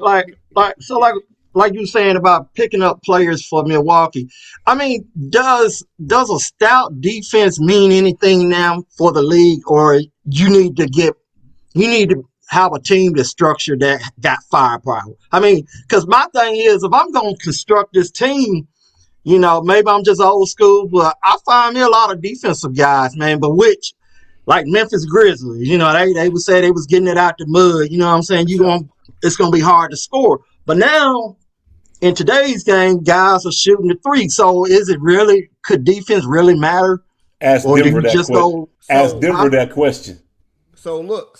you were saying about picking up players for Milwaukee. I mean, does a stout defense mean anything now for the league, or you need to have a team that's structured that got firepower? I mean, because my thing is, if I'm going to construct this team, maybe I'm just old school, but I find me a lot of defensive guys, man, but which, like Memphis Grizzlies, they would say they was getting it out the mud. You know what I'm saying? It's going to be hard to score. But now, in today's game, guys are shooting the three. So could defense really matter? Ask Denver that question. So look.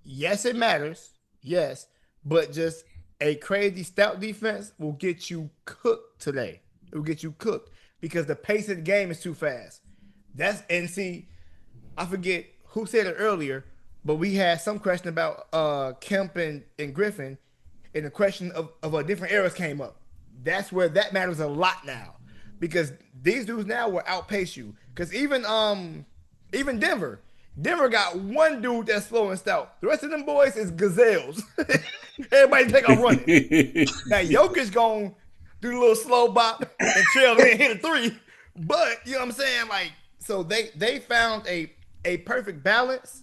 Yes, it matters. Yes. But just a crazy stout defense will get you cooked today. It will get you cooked because the pace of the game is too fast. I forget who said it earlier, but we had some question about Kemp and Griffin, and the question of different eras came up. That's where that matters a lot now, because these dudes now will outpace you. Because even Denver got one dude that's slow and stout. The rest of them boys is gazelles. Everybody take off running. Now Jokic gonna do the little slow bop and trail in, hit a three. But you know what I'm saying? Like, so they found a perfect balance.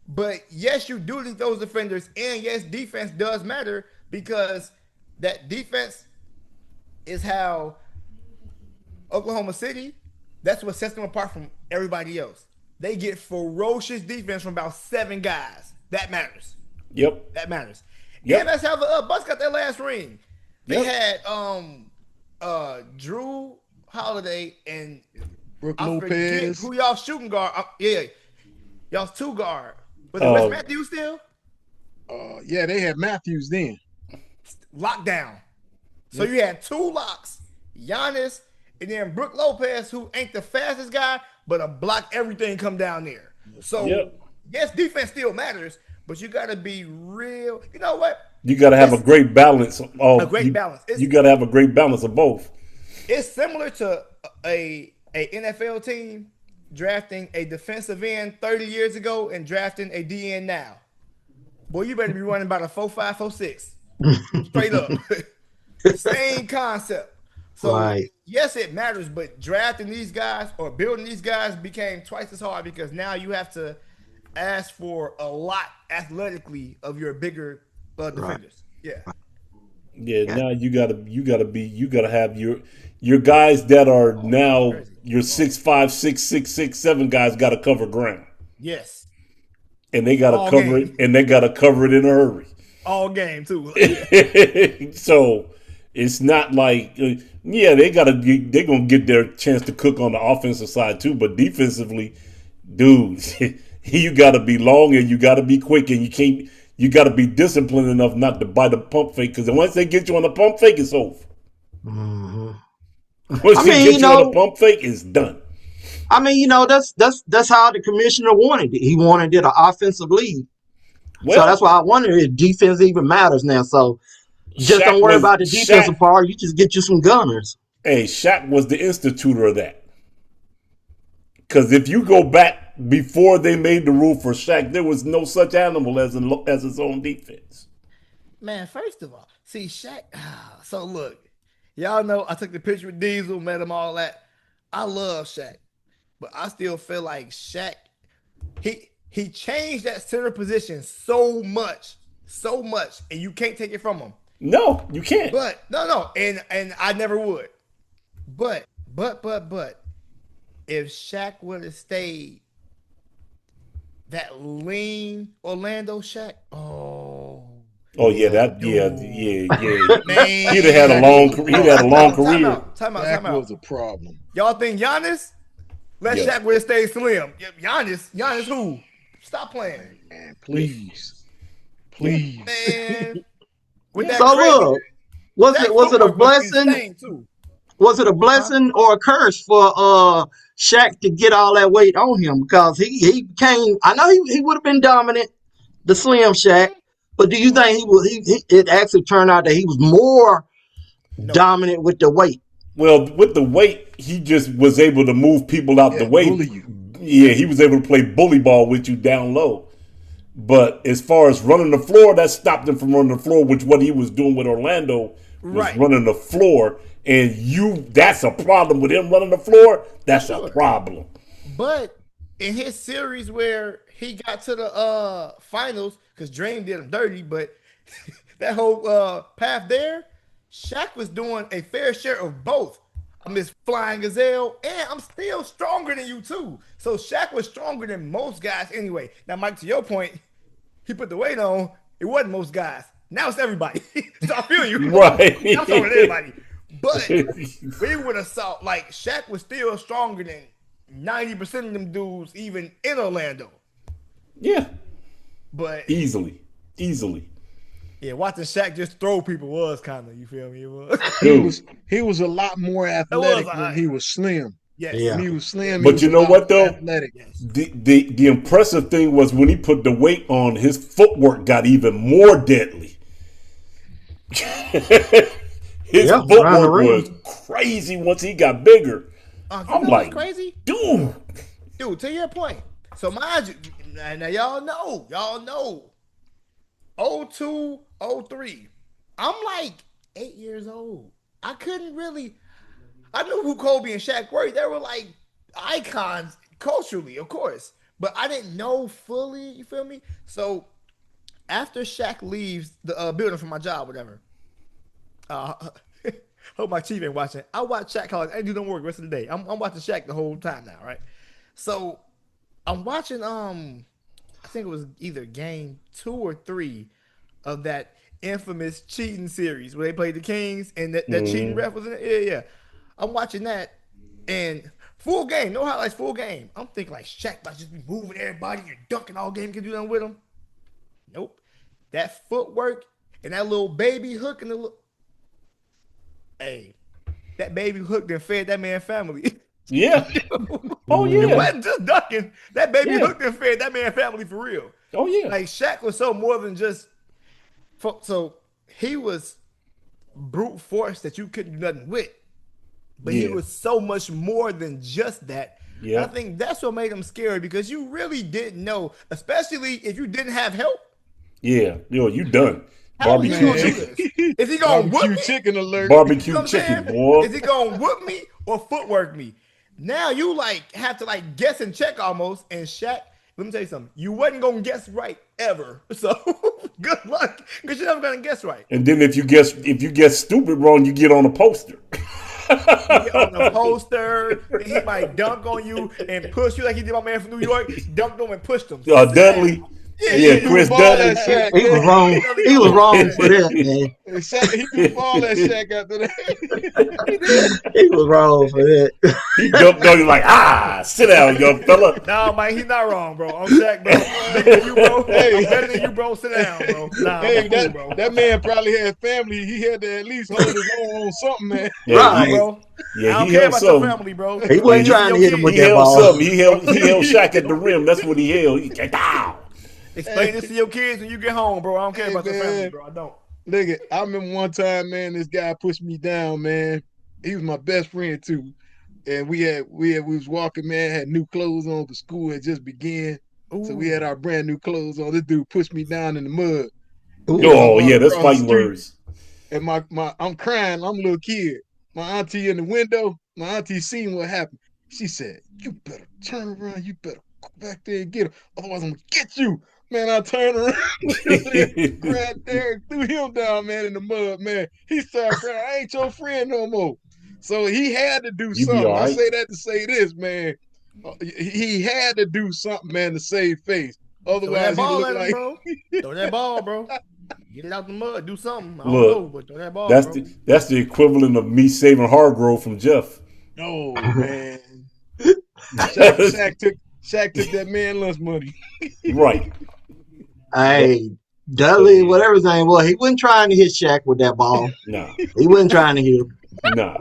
But yes, you do need those defenders, and yes, defense does matter, because that defense is how Oklahoma City, that's what sets them apart from everybody else. They get ferocious defense from about 7 guys. That matters. Yep. That matters. Yep. And that's how the Bucks got their last ring. They had Drew Holiday and Brook I forget Lopez. who y'all shooting guard. Y'all's 2 guard. Was it Wes Matthews still? Yeah, they had Matthews then. Lockdown. So you had 2 locks, Giannis, and then Brook Lopez, who ain't the fastest guy, but a block everything come down there. So yes, defense still matters, but you got to be real. You know what? You got to have a great balance. Balance. You got to have a great balance of both. It's similar to a NFL team drafting a defensive end 30 years ago and drafting a DN now. Boy, you better be running about a 4.5, 4.6. Straight up. Same concept. So, right. Yes, it matters, but drafting these guys or building these guys became twice as hard, because now you have to ask for a lot athletically of your bigger defenders. Right. Yeah. Now you gotta have your guys that are now your 6'5", 6'6", 6'7" guys got to cover ground. Yes. And they got to cover it, and they got to cover it in a hurry. All game too. So it's not like they're gonna get their chance to cook on the offensive side too, but defensively, dude, you got to be long and you got to be quick, and you got to be disciplined enough not to bite the pump fake, because once they get you on the pump fake, it's over. Mm-hmm. Once they get you on the pump fake, it's done. I mean, that's how the commissioner wanted it. He wanted it an offensive league. Well, so that's why I wonder if defense even matters now. So just don't worry about the defensive part. You just get you some gunners. Hey, Shaq was the institutor of that. Because if you go back before they made the rule for Shaq, there was no such animal as his own defense. Man, first of all, see Shaq. So look, y'all know I took the picture with Diesel, met him, all that. I love Shaq, but I still feel like Shaq, he changed that center position so much, and you can't take it from him. No, you can't. But no, and I never would. But if Shaq would have stayed that lean Orlando Shaq, Man. He'd have had a long career. Time out. That was a problem. Y'all think Giannis? Shaq would have stayed slim. Giannis who? Stop playing. Man, please. Please. Man, with that So crazy, look, was that it was it a footwork must be blessing? insane too. Was it a blessing or a curse for Shaq to get all that weight on him? Because he came. I know he would have been dominant, the Slim Shaq, but do you think it actually turned out that he was more No. dominant with the weight? Well, with the weight, he just was able to move people out the way. Bully you. Yeah, he was able to play bully ball with you down low. But as far as running the floor, that stopped him from running the floor, which what he was doing with Orlando was Right. running the floor. And that's a problem with him running the floor. That's Sure. a problem. But in his series where he got to the finals, because Dream did him dirty, but that whole path there, Shaq was doing a fair share of both. I'm this flying gazelle, and I'm still stronger than you too. So Shaq was stronger than most guys anyway. Now, Mike, to your point, he put the weight on. It wasn't most guys. Now it's everybody. So I feel you. Right. I'm stronger than everybody. But we would have saw, like, Shaq was still stronger than 90% of them dudes, even in Orlando. Yeah, But easily. yeah, watching Shaq just throw people was kind of, you feel me? It was. Dude. He was a lot more athletic when alright. he was slim. Yes. Yeah. When he was slim, But he was you know a lot what, though? more athletic. Yes. The impressive thing was when he put the weight on, his footwork got even more deadly. His Yeah, around the footwork ring. was crazy once he got bigger. You I'm know what's like, crazy? dude. Dude, to your point. So mind you, now y'all know, 02, 03. I'm like 8 years old. I knew who Kobe and Shaq were. They were like icons culturally, of course. But I didn't know fully, you feel me? So after Shaq leaves the building for my job, whatever. Hope my chief ain't watching. I watch Shaq college. I ain't do no work the rest of the day. I'm watching Shaq the whole time now, right? So I'm watching I think it was either game 2 or 3 of that infamous cheating series where they played the Kings and that cheating ref was in it. Yeah. I'm watching that and full game, no highlights, full game. I'm thinking like Shaq might just be moving everybody and dunking all game, can do nothing with him. Nope. That footwork and that little baby hook and the little hey, that baby hook then fed that man family. Yeah. Oh, It yeah. wasn't just ducking. That baby Yeah. hooked and fed that man family for real. Oh, yeah. Like Shaq was so more than just. So he was brute force that you couldn't do nothing with, but he Yeah. was so much more than just that. Yeah. I think that's what made him scary because you really didn't know, especially if you didn't have help. Yeah. Yo, you done. How are you Barbecue gonna do chicken. this? Is he gonna whoop Barbecue me? chicken alert. You know Barbecue what I'm chicken, saying? boy. Is he gonna whoop me or footwork me? Now you like have to like guess and check almost. And Shaq, let me tell you something. You wasn't gonna guess right ever. So good luck, because you're never gonna guess right. And then if you guess stupid wrong, you get on a poster. You get on the poster, and he might dunk on you and push you like he did my man from New York. Dunked him and pushed him. Dudley. Yeah, Chris Ball Dudley. that Shaq. He was wrong. He was wrong for that, man. He threw ball that Shaq after that. He was wrong for that. He dunked on you like, sit down, young fella. Nah, Mike, he's not wrong, bro. I'm Shaq, bro. I'm better than you, bro. I'm better than you, bro. Sit down, bro. Nah, Hey, I'm cool, bro. that man probably had family. He had to at least hold his own on something, man. Yeah, Nah, he, bro. yeah, I don't he care held about your something. family, bro. He wasn't trying to hit him with He that held ball. something. He held Shaq at the rim. That's what he held. He came down. Explain this to your kids when you get home, bro. I don't care Hey, about your man. family, bro. I don't. Look, I remember one time, man, this guy pushed me down, man. He was my best friend too. And we was walking, man, had new clothes on, but school had just began. So we had our brand new clothes on. This dude pushed me down in the mud. Oh, yeah, that's Across the fighting street. words. And I'm crying. I'm a little kid. My auntie in the window, my auntie seen what happened. She said, "You better turn around. You better go back there and get him. Otherwise, I'm going to get you." Man, I turned around, grabbed Derek, threw him down, man, in the mud, man. He started crying. I ain't your friend no more. So he had to do You be something. all I right. say that to say this, man. He had to do something, man, to save face. Throw Otherwise, that he ball looked at him, like bro. Throw that ball, bro. Get it out the mud. Do something. I don't Look, know, but throw that ball, That's bro. that's the equivalent of me saving Hargrove from Jeff. no, man. Shaq took that man lunch money. Right. Hey, Dudley, whatever his name was, he wasn't trying to hit Shaq with that ball. No, He wasn't trying to hit him. no.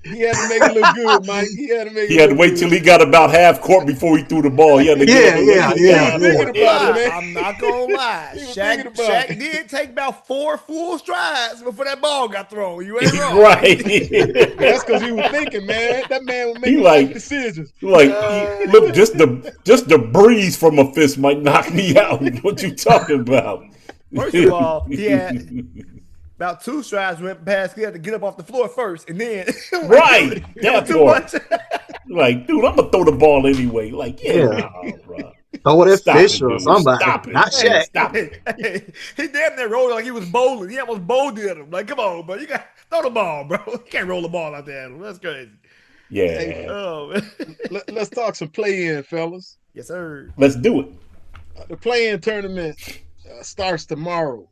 He had to make it look good, Mike. He had to make it He had to look wait good. till he got about half court before he threw the ball. He had to get Yeah. Thinking about it, man. I'm not gonna lie. He was Shaq, thinking about Shaq it. did take about 4 full strides before that ball got thrown. You ain't wrong. Right. That's because he was thinking, man. That man was making like- quick decisions. Like, look, just the breeze from a fist might knock me out. What you talking about? First of all, he had about 2 strides went past. He had to get up off the floor first, and then Right, that too part. much. Like, dude, I'm gonna throw the ball anyway. Like, Yeah. nah, bro. Throw it at Stop it, Fisher or dude. somebody. Stop it. Not Hey, Shaq. stop it. He damn near rolled like he was bowling. He almost bowled at him. Like, come on, bro, you got throw the ball, bro. You can't roll the ball out there. That's crazy. Yeah, Oh, man. Let's talk some play-in, fellas. Yes, sir. let's do it. The play-in tournament starts tomorrow.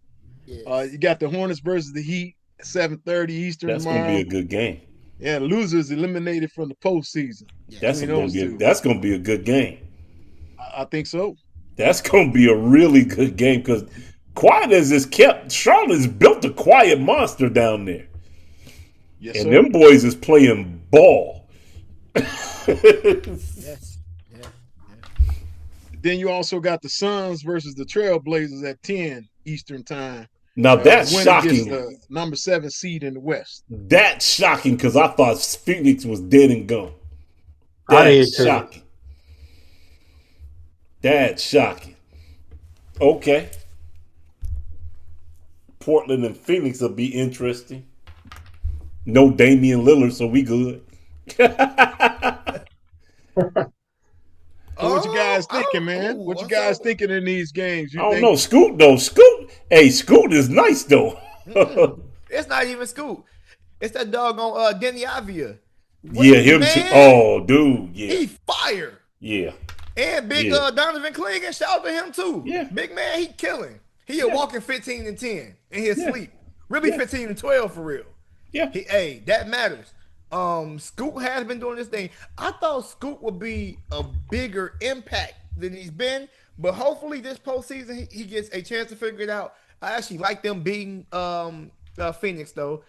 Yeah. You got the Hornets versus the Heat, 7:30 Eastern That's tomorrow. gonna be a good game. Yeah, the losers eliminated from the postseason. That's Between gonna those be two. that's gonna be a good game. I think so. That's gonna be a really good game because quiet as it's kept, Charlotte's built a quiet monster down there, Yes, and sir. them boys is playing ball. Yes. Yeah. Then you also got the Suns versus the Trailblazers at 10 Eastern time. Now that's Winner shocking. gets the number 7 seed in the West. That's shocking because I thought Phoenix was dead and gone. I did That's too. shocking. That's shocking. Okay. Portland and Phoenix will be interesting. No Damian Lillard, so we good. So what you guys thinking, oh, man? oh, What you what's guys up? thinking in these games? You I don't think know. Scoot though. Scoot. Hey, Scoot is nice though. It's not even Scoot. It's that doggone Denny Avia. Yeah, him Man, too. Oh, dude. Yeah. He fire. Yeah. And big Yeah. Donovan Clingan, shout out to him too. Yeah. Big man, he killing. He a walking 15 and 10 in his Yeah. sleep. Really Yeah. 15 and 12 for real. Yeah. Hey, that matters. Scoot has been doing this thing. I thought Scoot would be a bigger impact than he's been, but hopefully this postseason he gets a chance to figure it out. I actually like them beating Phoenix though.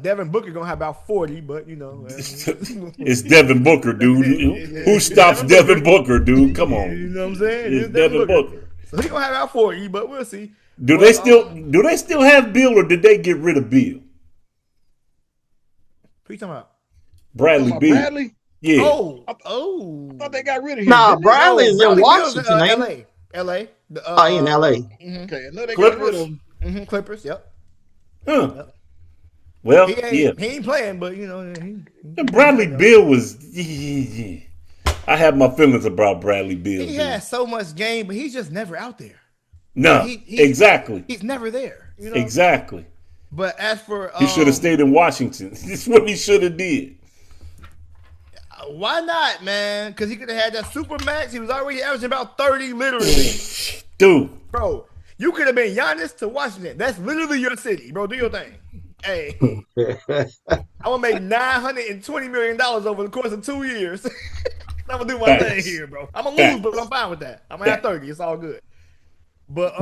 Devin Booker gonna have about 40, but you know, It's Devin Booker, dude. Who stops Devin Booker, dude? Come you on. know what I'm saying? It's Devin Booker. So he gonna have about 40, but we'll see. Do Well, they still have Bill, or did they get rid of Bill? Who you talking about? Bradley about Bill. Bradley? Yeah. Oh, I thought they got rid of him. Nah, didn't they? Bradley is Bradley in Beal's Washington, ain't he? LA. Oh, in LA. Okay, I know they got rid Clippers? of him. Clippers. Yep. Huh. Well, He yeah. ain't playing, but you know, Bradley Bill was. Yeah. I have my feelings about Bradley Bill. he dude. has so much game, but he's just never out there. No, he- exactly. He's never there. You know? Exactly. But as for He should have stayed in Washington. That's what he should have did. why not, man? Because he could have had that super max. He was already averaging about 30, literally. Dude, Bro, you could have been Giannis to Washington. That's literally your city, bro. Do your thing. Hey, I'm gonna make $920 million over the course of 2 years. I'm gonna do my thing Facts. here, bro. I'm gonna Facts. lose, but I'm fine with that. I'm gonna have 30. It's all good. But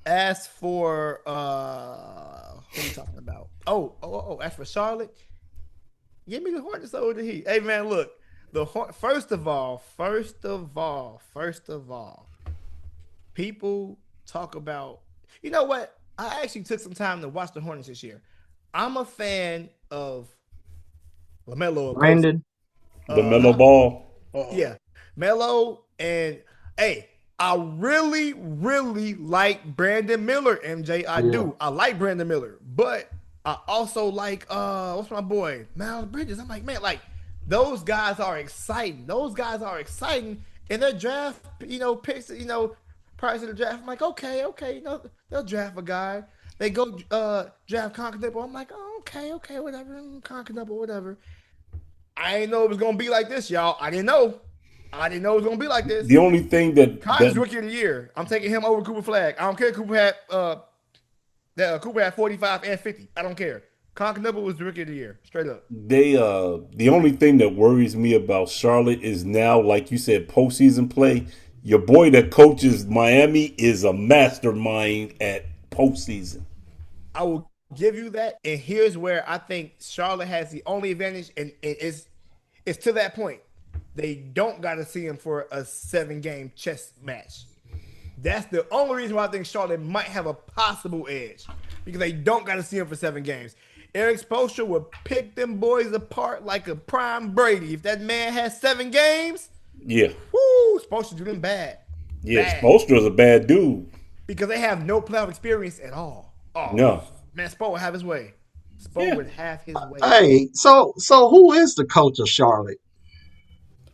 as for what are you talking about? Oh, as for Charlotte, give me the Hornets over the Heat. Hey man, look, first of all, people talk about, you know what? I actually took some time to watch the Hornets this year. I'm a fan of LaMelo. of course. Brandon. the Melo Ball. Yeah, Melo, and hey, I really, really like Brandon Miller, MJ. I do. I like Brandon Miller, but I also like what's my boy Miles Bridges. I'm like, man, like those guys are exciting. And their draft, picks, prior to the draft. I'm like, okay, they'll draft a guy. They go draft Concadippo. I'm like, oh, okay, whatever, Concadippo, whatever. I didn't know it was gonna be like this, y'all. I didn't know it was gonna be like this. The only thing that, Kyle's rookie of the year. I'm taking him over Cooper Flag. I don't care. Cooper had 45 and 50. I don't care. Concadippo was the rookie of the year, straight up. the only thing that worries me about Charlotte is now, like you said, postseason play. Your boy that coaches Miami is a mastermind at postseason. I will give you that. And here's where I think Charlotte has the only advantage, and it's to that point. They don't got to see him for a 7-game chess match. That's the only reason why I think Charlotte might have a possible edge, because they don't got to see him for 7 games. Eric Spoelstra would pick them boys apart like a prime Brady. If that man has 7 games, yeah, woo, Spoelstra do them bad. Yeah, Spoelstra's a bad dude. Because they have no playoff experience at all. Oh, no. Man, Spo would have his way. Spo would have his way. Hey, so who is the coach of Charlotte?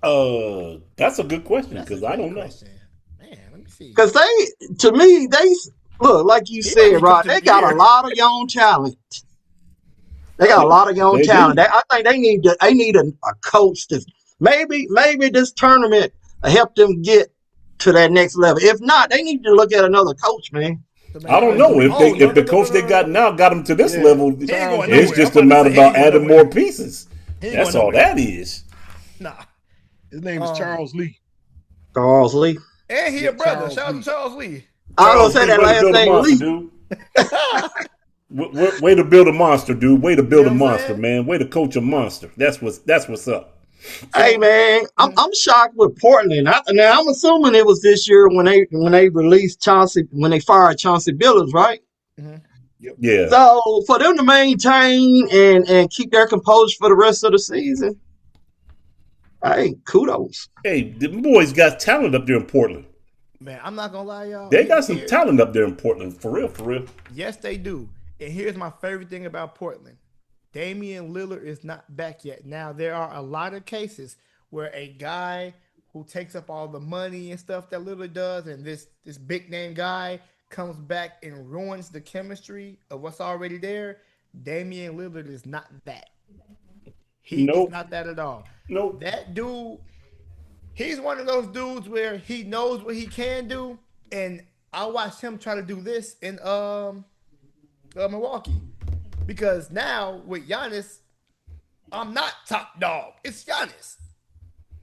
That's a good question, because I don't know. Man, let me see. Because to me, they look like you said, Rod. They got a lot of young talent. They got a lot of young talent. I think they need a coach that maybe this tournament will help them get to that next level. If not, they need to look at another coach, man. I don't know if the coach they got now got them to this level. It's just a matter about adding more pieces. That's all that is. Nah, his name is Charles Lee. Charles Lee, and he a brother. Shout out to Charles Lee. I was gonna say that last name, Lee. Way to build a monster, dude. Way to build a monster, man. Way to coach a monster. That's what's up. Hey man, I'm shocked with Portland. Now I'm assuming it was this year when they released Chauncey, when they fired Chauncey Billups, right? Mm-hmm. Yep. Yeah. So for them to maintain and keep their composure for the rest of the season, hey, kudos. Hey, the boys got talent up there in Portland. Man, I'm not gonna lie, y'all. They got some talent up there in Portland, for real. Yes, they do. And here's my favorite thing about Portland. Damian Lillard is not back yet. Now, there are a lot of cases where a guy who takes up all the money and stuff that Lillard does, and this big name guy comes back and ruins the chemistry of what's already there. Damian Lillard is not that. He's not that at all. Nope. That dude, he's one of those dudes where he knows what he can do, and I watched him try to do this in Milwaukee. Because now with Giannis, I'm not top dog. It's Giannis.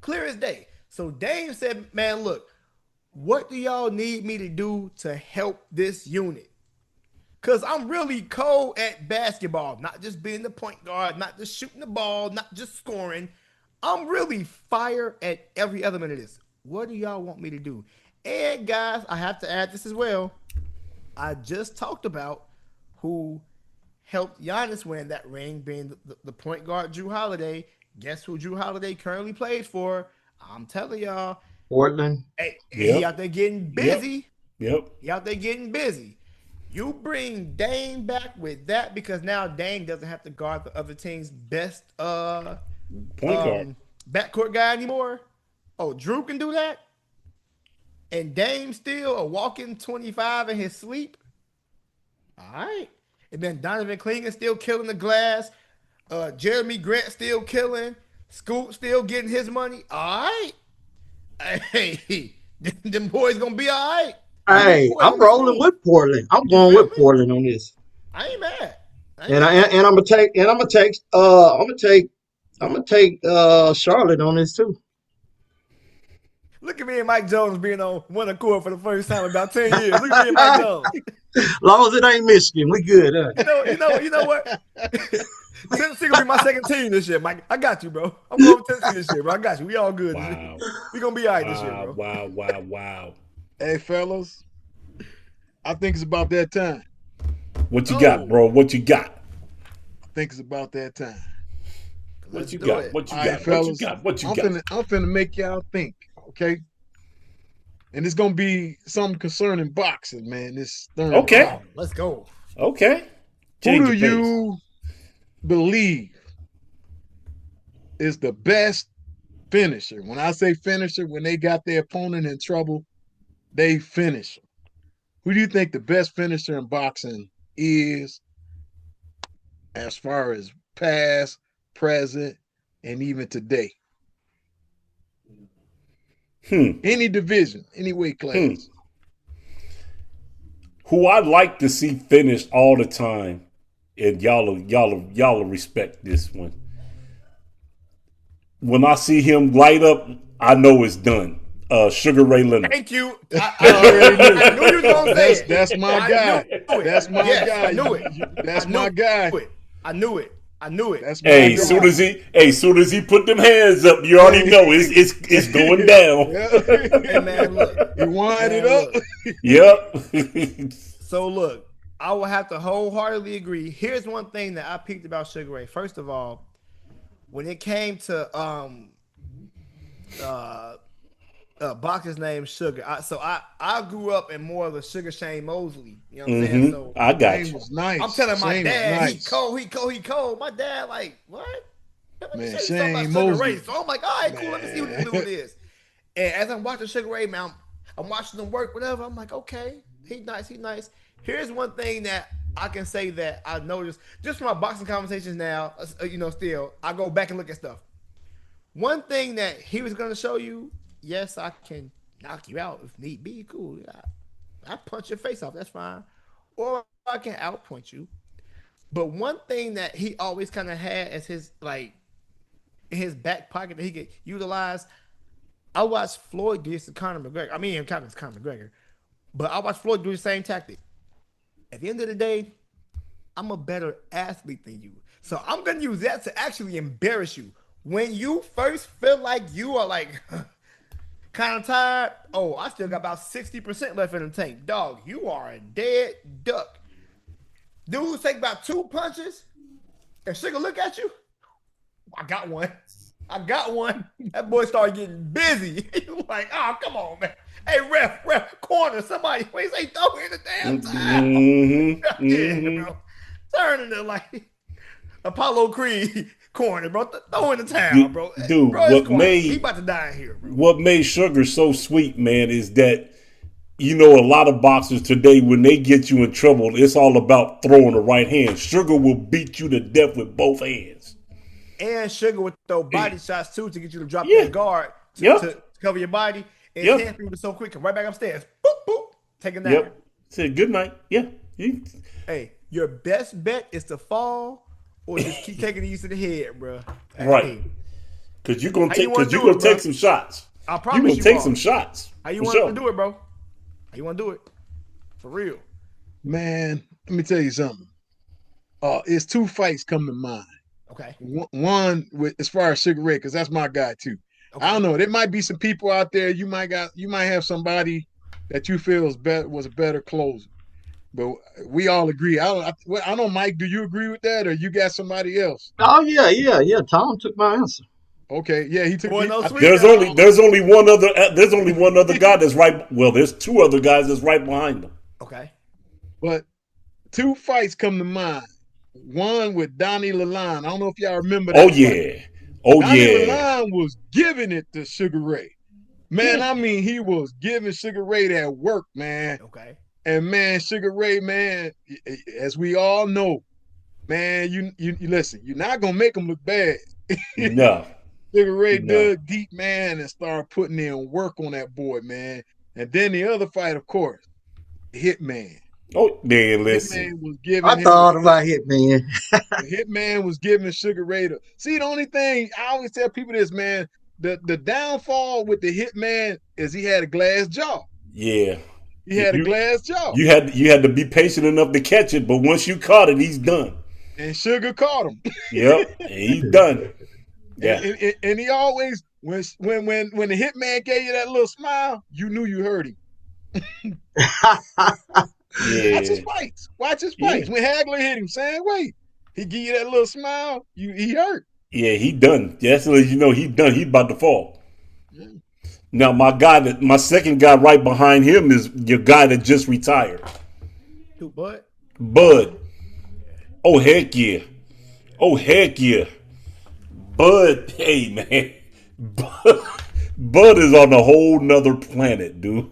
Clear as day. So Dame said, man, look, what do y'all need me to do to help this unit? Because I'm really cold at basketball. Not just being the point guard, not just shooting the ball, not just scoring. I'm really fire at every element of this. What do y'all want me to do? And guys, I have to add this as well. I just talked about who helped Giannis win that ring, being the point guard, Jrue Holiday. Guess who Jrue Holiday currently plays for? I'm telling y'all. Portland. Hey, he out there getting busy. Yep. He out there getting busy. You bring Dame back with that, because now Dame doesn't have to guard the other team's best point guard, backcourt guy anymore. Oh, Jrue can do that? And Dame still a walking 25 in his sleep? All right. And then Donovan Clingan still killing the glass. Jeremy Grant still killing. Scoot still getting his money. All right. Hey, them boys going to be all right. Hey, I'm rolling with Portland. I'm going with Portland on this. I ain't mad. I'm gonna take Charlotte on this too. Look at me and Mike Jones being on one accord for the first time in about 10 years. Look at me and Mike Jones. Long as it ain't Michigan, we good. Huh? You know what? Tennessee gonna be my second team this year, Mike. I got you, bro. I'm going with Tennessee this year, bro. I got you. We all good. Wow. We gonna be all right this year, bro. Wow. Hey, fellas, I think it's about that time. What you got, bro? What you got? I think it's about that time. What you got? What you got? Fellas, What you got? I'm finna make y'all think, okay? And it's gonna be something concerning boxing, man. This Thursday. Okay. Let's go. Okay. Who do you believe is the best finisher? When I say finisher, when they got their opponent in trouble, they finish them. Who do you think the best finisher in boxing is, as far as past, present, and even today? Any division, any weight class. Who I'd like to see finished all the time, and y'all respect this one. When I see him light up, I know it's done. Sugar Ray Leonard. Thank you. I already knew. I knew you was gonna say it. That's my I guy. knew it. That's my Yes, guy. I knew it. That's I knew my guy. it. I knew it. I knew it. That's my Hey, guy. soon as he put them hands up, you already know it's going down. Hey man, look. You wind it Man, up. look. Yep. So look, I will have to wholeheartedly agree. Here's one thing that I picked about Sugar Ray. First of all, when it came to boxer's name Sugar, I grew up in more of a Sugar Shane Mosley. You know what I'm saying? So I got Shane you. was nice. I'm telling my Shane was dad, nice. he cold. My dad, like, what? Let me Man, show you something about Shane Sugar Mosley. Ray. So I'm like, all right, cool. Let me see what the dude is. And as I'm watching Sugar Ray, man, I'm watching him work, whatever. I'm like, okay, he's nice. Here's one thing that I can say that I noticed just from my boxing conversations now, still, I go back and look at stuff. One thing that he was going to show you, yes, I can knock you out if need be. Cool. I punch your face off. That's fine. Or I can outpunch you. But one thing that he always kind of had as his, like, in his back pocket that he could utilize, I watched Floyd do this to Conor McGregor. I mean, Conor McGregor. But I watched Floyd do the same tactic. At the end of the day, I'm a better athlete than you. So I'm going to use that to actually embarrass you. When you first feel like you are like kind of tired, I still got about 60% left in the tank. Dog, you are a dead duck. Dudes take about 2 punches and Sugar look at you. I got one. That boy started getting busy. You like, oh, come on, man. Hey, ref, corner, somebody. Wait, say throw in the damn time. Yeah, bro. Turn into like Apollo Creed corner, bro. Throw in the towel, bro. Dude, bro, he about to die in here, bro. What made Sugar so sweet, man, is that a lot of boxers today, when they get you in trouble, it's all about throwing the right hand. Sugar will beat you to death with both hands. And Sugar would throw body shots too to get you to drop that guard to cover your body. And his hand speed was so quick, right back upstairs. Boop, boop. Take a nap. Yep. Said good night. Yeah. Hey, your best bet is to fall or just keep taking these to the head, bro. Right. Because you're gonna take some shots. I promise you're gonna take some shots. How you want to do it, bro? How you want to do it? For real. Man, let me tell you something. It's 2 fights come to mind. Okay. One with as far as Sugar Ray, because that's my guy too. Okay. I don't know. There might be some people out there. You might have somebody that you feel was a better closer, but we all agree. I don't know, Mike. Do you agree with that, or you got somebody else? Oh yeah. Tom took my answer. Okay, yeah, he took. There's only one other guy that's right. Well, there's 2 other guys that's right behind him. Okay, but 2 fights come to mind. One with Donnie Lalonde. I don't know if y'all remember that. Donnie Lalonde was giving it to Sugar Ray. Man, I mean, he was giving Sugar Ray that work, man. Okay. And man, Sugar Ray, man, as we all know, man, you listen, you're not gonna make him look bad. No. Sugar Ray dug deep, man, and started putting in work on that boy, man. And then the other fight, of course, Hitman. Oh, man, listen. Hitman was giving I thought about Hitman. Hitman was giving Sugar Ray see, the only thing I always tell people this, man, the downfall with the Hitman is he had a glass jaw. Yeah. He had a glass jaw. You had to be patient enough to catch it, but once you caught it, he's done. And Sugar caught him. Yep, and he's done. Yeah. And he always when the Hitman gave you that little smile, you knew you heard him. Yeah. Watch his fights. Yeah. When Hagler hit him, same way. He give you that little smile, he hurt. Yeah, he done. That's what he done. He about to fall. Yeah. Now my second guy right behind him is your guy that just retired. Who, Bud? Bud. Oh heck yeah. Bud, hey man. Bud is on a whole nother planet, dude.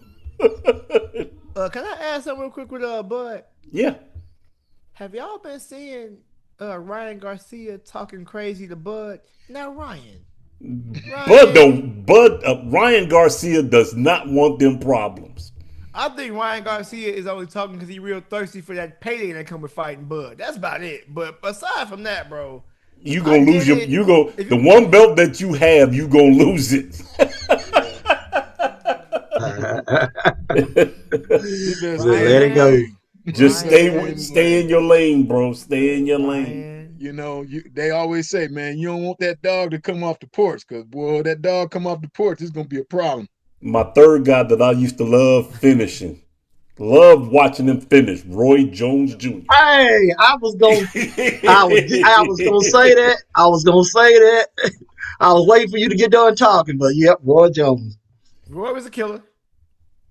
Can I ask something real quick with Bud? Yeah. Have y'all been seeing Ryan Garcia talking crazy to Bud? Now Ryan Garcia does not want them problems. I think Ryan Garcia is only talking because he's real thirsty for that payday that come with fighting Bud. That's about it. But aside from that, bro, you gonna lose the one belt that you have. You gonna lose it. You better Let it go. Just Ryan. stay in your lane, bro. Stay in your lane. Ryan. You know, they always say, man, you don't want that dog to come off the porch, because boy, that dog come off the porch, it's gonna be a problem. My third guy that I used to love finishing. Loved watching him finish. Roy Jones Jr. Hey, I was gonna say that. I was gonna say that. I was waiting for you to get done talking, but yep, Roy Jones. Roy was a killer.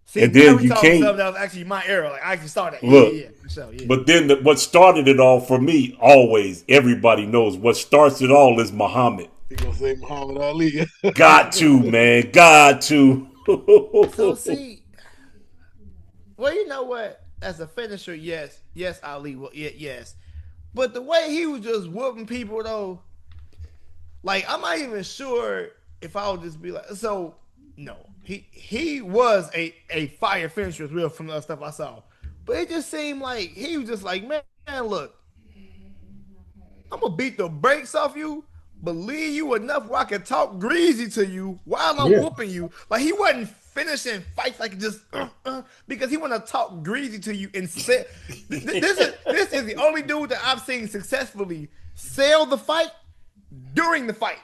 See, And then now we you talking can't- stuff that was actually my era. Like I actually started. Look, Yeah, for sure. Yeah. But then what started it all for me, always, everybody knows, what starts it all is Muhammad. He gonna say Muhammad Ali. Got to, man. Got to. So see, well, you know what? As a finisher, yes, Ali, well, yes, but the way he was just whooping people though, like I'm not even sure if I would just be like, so no, he was a fire finisher as well from the stuff I saw, but it just seemed like he was just like, man, look, I'm gonna beat the brakes off you. Believe you enough where I can talk greasy to you while I'm whooping you. Like he wasn't finishing fights like just because he want to talk greasy to you and say this is the only dude that I've seen successfully sell the fight during the fight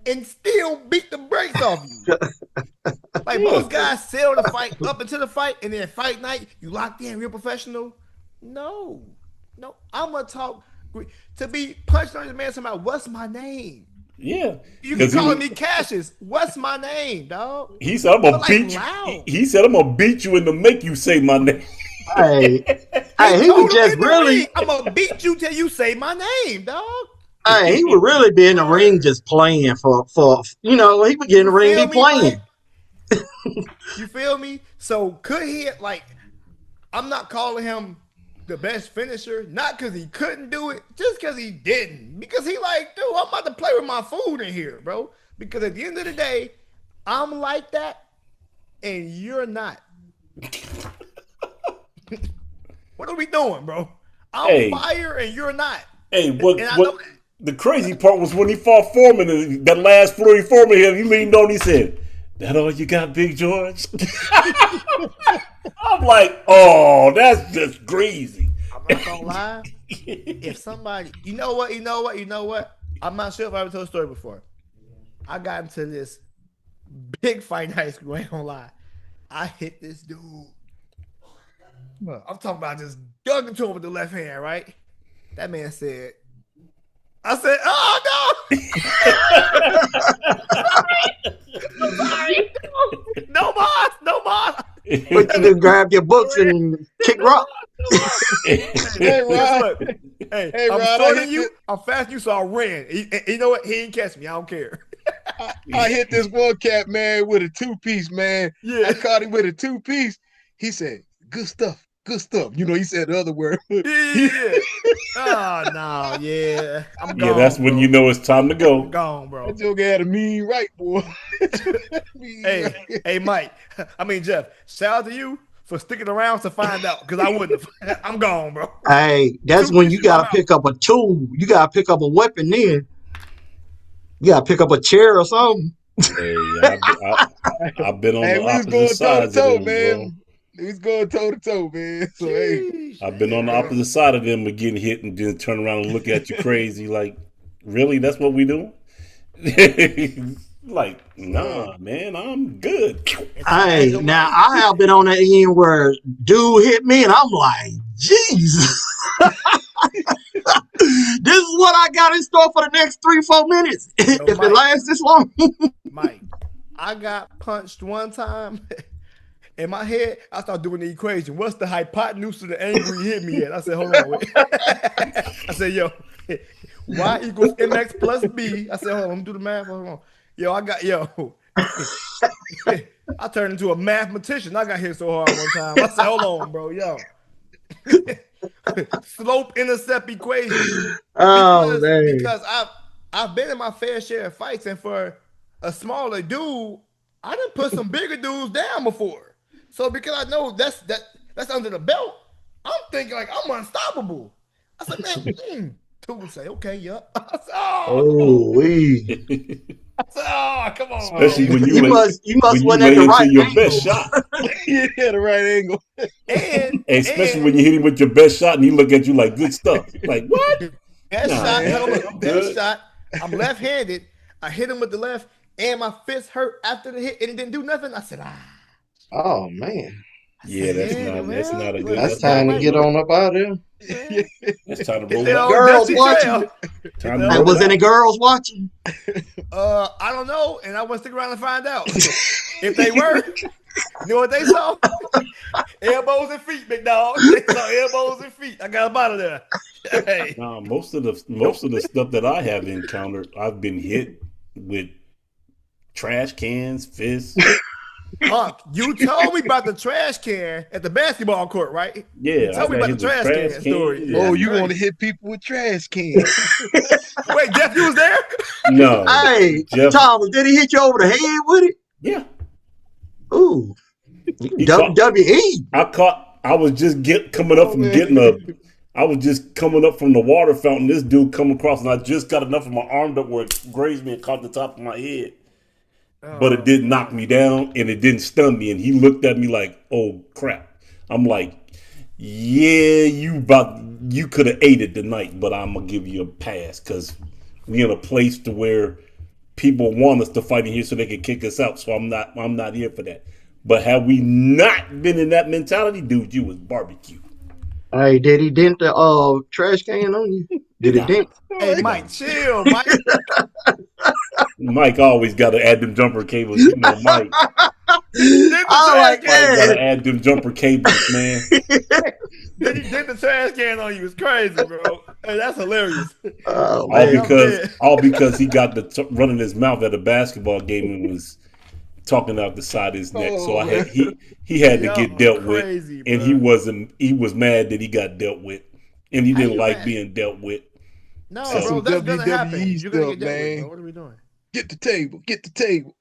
and still beat the brakes off you. Like most guys sell the fight up until the fight and then fight night you locked in real professional. No, I'm gonna talk. To be punched on the man, somebody, what's my name? Yeah. You can call me Cassius. What's my name, dog? He said, I'm going to But, beat loud. you. He said, I'm going to beat you and to make you say my name. Hey, he Told was him just in the really, ring, I'm gonna beat you till you say my name, dog. he would really be in the ring just playing for he would get in the ring Feel be me, playing. Mike? You feel me? So could he I'm not calling him the best finisher, not because he couldn't do it, just because he didn't. Because he like, dude, I'm about to play with my food in here, bro. Because at the end of the day, I'm like that, and you're not. What are we doing, bro? I'm fire, and you're not. Hey, And I know that. the crazy part was when he fought Foreman, and that last Flurry Foreman him, he leaned on, he said, that all you got, Big George? I'm like, oh, that's just crazy. I'm not gonna lie. If somebody, you know what? I'm not sure if I ever told a story before. I got into this big fight in high school. I ain't gonna lie. I hit this dude. I'm talking about just dug into him with the left hand, right? That man said, I said, oh no! Sorry. No more. But you can grab your books and kick rock. Hey, Rob. Hey, I'm Rob, shorter than you. I'm faster than you, so I ran. You know what? He didn't catch me. I don't care. I hit this one cat, man, with a 2-piece, man. Yeah. I caught him with a 2-piece. He said, good stuff. You know, he said the other word. Yeah. Oh no, yeah. I'm gone. Yeah, that's when bro. you know it's time to go. I'm gone, bro. That joke had a mean right, boy. Hey, Mike. I mean Jeff. Shout out to you for sticking around to find out because I wouldn't have. I'm gone, bro. Hey, that's when you gotta pick up a tool. You gotta pick up a weapon. Then you gotta pick up a chair or something. Hey, I've been on Hey, the we was opposite going sides toe to of toe, them, bro. man. We was going toe to toe, man. So hey, Jeez. I've been on the opposite side of them and getting hit and then turn around and look at you crazy like, really? That's what we doing? Like, nah, man, I'm good. Hey, now I have been on that end where dude hit me and I'm like, Jesus. This is what I got in store for the next 3-4 minutes. If Mike. it lasts this long. Mike, I got punched one time. In my head, I started doing the equation. What's the hypotenuse of the angle he hit me at? I said, hold on, wait. I said, yo, y equals mx plus b. I said, hold on, let me do the math. Hold on. I turned into a mathematician. I got hit so hard one time. I said, hold on, bro, yo. Slope intercept equation. Oh, man. Because I've been in my fair share of fights, and for a smaller dude, I done put some bigger dudes down before. So because I know that's under the belt, I'm thinking like I'm unstoppable. I said, man, Two say, okay, yup. I said, oh, Oh, we. I said, oh, come on. Especially when You you must when you went at lay the into right your angle. best shot. Yeah, the right angle. And Especially when you hit him with your best shot and he look at you like good stuff. Like what? best Nah, shot, man, no, look, I'm best good. shot. I'm left-handed. I hit him with the left, and my fist hurt after the hit, and it didn't do nothing. I said, ah. Oh man, Yeah, that's Yeah, not a well, good. that's That's not time a to good get look. on up out of there. Yeah. That's time to Hit roll that out. old Girls dusty watching. trail. Time to And roll was out. any girls watching? I don't know, and I want to stick around and find out. If they were, you know what they saw? Elbows and feet, big dog. They saw elbows and feet. I got up out of there. Hey. Nah, most of the stuff that I have encountered, I've been hit with trash cans, fists. Unc, you told me about the trash can at the basketball court, right? Yeah, Tell me about the trash can story. Yeah. Oh, That's you crazy. want to hit people with trash cans? Wait, Jeff, you was there? No, Hey, Jeff. Thomas, did he hit you over the head with it? Yeah, Ooh, he caught. WWE. I was just coming up Oh, from man. getting a. I was just coming up from the water fountain. This dude come across, and I just got enough of my arm up where it grazed me and caught the top of my head. But it did knock me down, and it didn't stun me. And he looked at me like, "Oh crap!" I'm like, "Yeah, you could have ate it tonight, but I'm gonna give you a pass because we in a place to where people want us to fight in here so they can kick us out. So I'm not here for that." But had we not been in that mentality, dude, you was barbecue. Hey, did he dent the trash can on you? Did it Nah. dent? Hey, Mike, chill, Mike. Mike always got to add them jumper cables. You know, Mike Oh my got to God. add them jumper cables, man. Then he did the trash can on you. It's crazy, bro. Hey, that's hilarious. Oh All man. because he got the running his mouth at a basketball game and was talking out the side of his neck. So he had to Y'all get are dealt crazy, with, and bro. he was mad that he got dealt with, and he How didn't you like mad? being dealt with. No, So- bro, Some that's gonna WWE happen. You're gonna stuff, get dealt with, man. bro. What are we doing? Get the table. Get the table.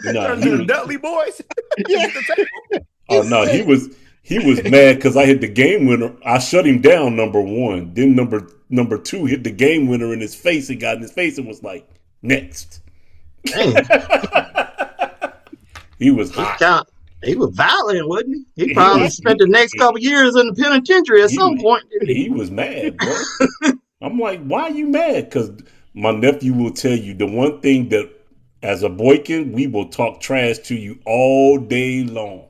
Nah, Turn he to the was, Dudley boys. Yeah. Get the table. oh no, he was mad because I hit the game winner. I shut him down. Number one, then number two hit the game winner in his face. It got in his face and was like, next. Dang. He was hot. He was violent, wasn't he? He He probably was. spent the next couple years in the penitentiary at some point. Didn't he? He was mad, bro. I'm like, why are you mad? Because my nephew will tell you the one thing that, as a boykin, we will talk trash to you all day long.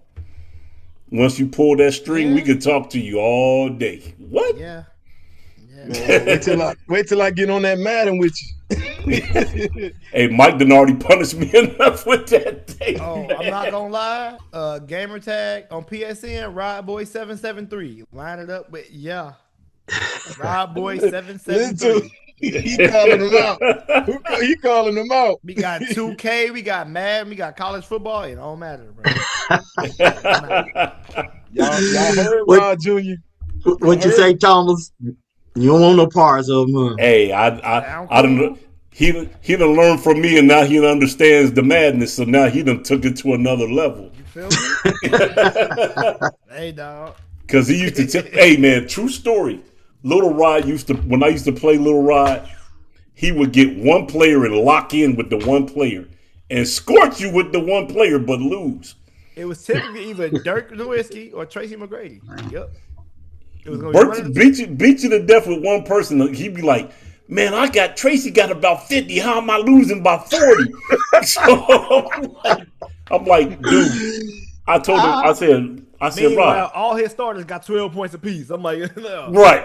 Once you pull that string, we Yeah. can talk to you all day. What? Yeah. Man, wait till I get on that Madden with you. Hey, Mike done already punished me enough with that thing. Oh, I'm not gonna lie. Gamer tag on PSN, Rod Boy 773. Line it up with Rod Boy 773. He calling them out. He calling them out. We got 2K, we got Madden, we got college football. It don't matter, bro. Y'all heard What- Rod Jr. What you say, Thomas? You don't want no parts of him, huh? Hey, I don't. He done learned from me, and now he understands the madness. So now he done took it to another level. You feel me? Hey, dog. Because he used to tell, hey man, true story. Little Rod when I used to play Little Rod, he would get one player and lock in with the one player and scorch you with the one player, but lose. It was typically either Dirk Nowitzki or Tracy McGrady. Yep. It was gonna be one Bert of the two. beat you to death with one person. He'd be like, man, Tracy got about 50. How am I losing by 40? So I'm like, dude, I told him, I said, Meanwhile, Rod. all his starters got 12 points apiece. I'm like, no. Right.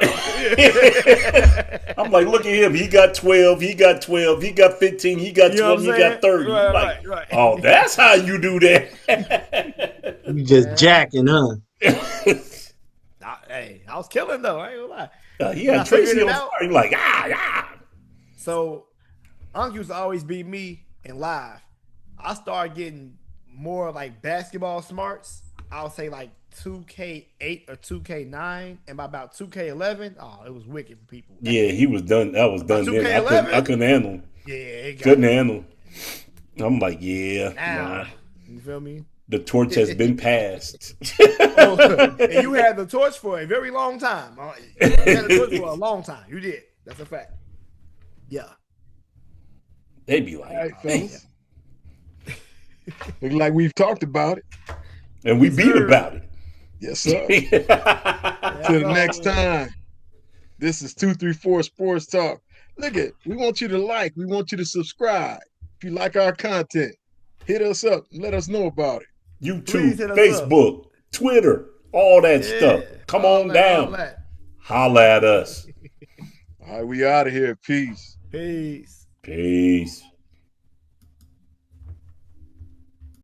I'm like, look at him. He got 12. He got 12. He got 15. He got You know 20. what He I'm got 30. saying? Like, Right. oh, that's how you do that. You just jacking, huh? Hey, I was killing though. I ain't gonna lie. He had I figured Tracy it on out. fire. He like, ah. So, Unc used to always beat me in live. I started getting more like basketball smarts. I'll say like 2K8 or 2K9, and by about 2K11, oh, it was wicked for people. Yeah, he was done. That was done then. 2K11? I couldn't handle him. Yeah, it got Couldn't me. handle him. I'm like, yeah, Now, nah. you feel me? The torch has been passed. Oh, and you had the torch for a very long time. You had the torch for a long time. You did. That's a fact. Yeah. They be like, All right, fellas. Look like we've talked about it. and we beat about it. Yes, sir. Till the next time. This is 234 Sports Talk. Look at, we want you to like, we want you to subscribe. If you like our content, hit us up, let us know about it. YouTube, Facebook, Twitter, all that stuff. Come on down. Holla at us. All right, we out of here. Peace. Peace. Peace.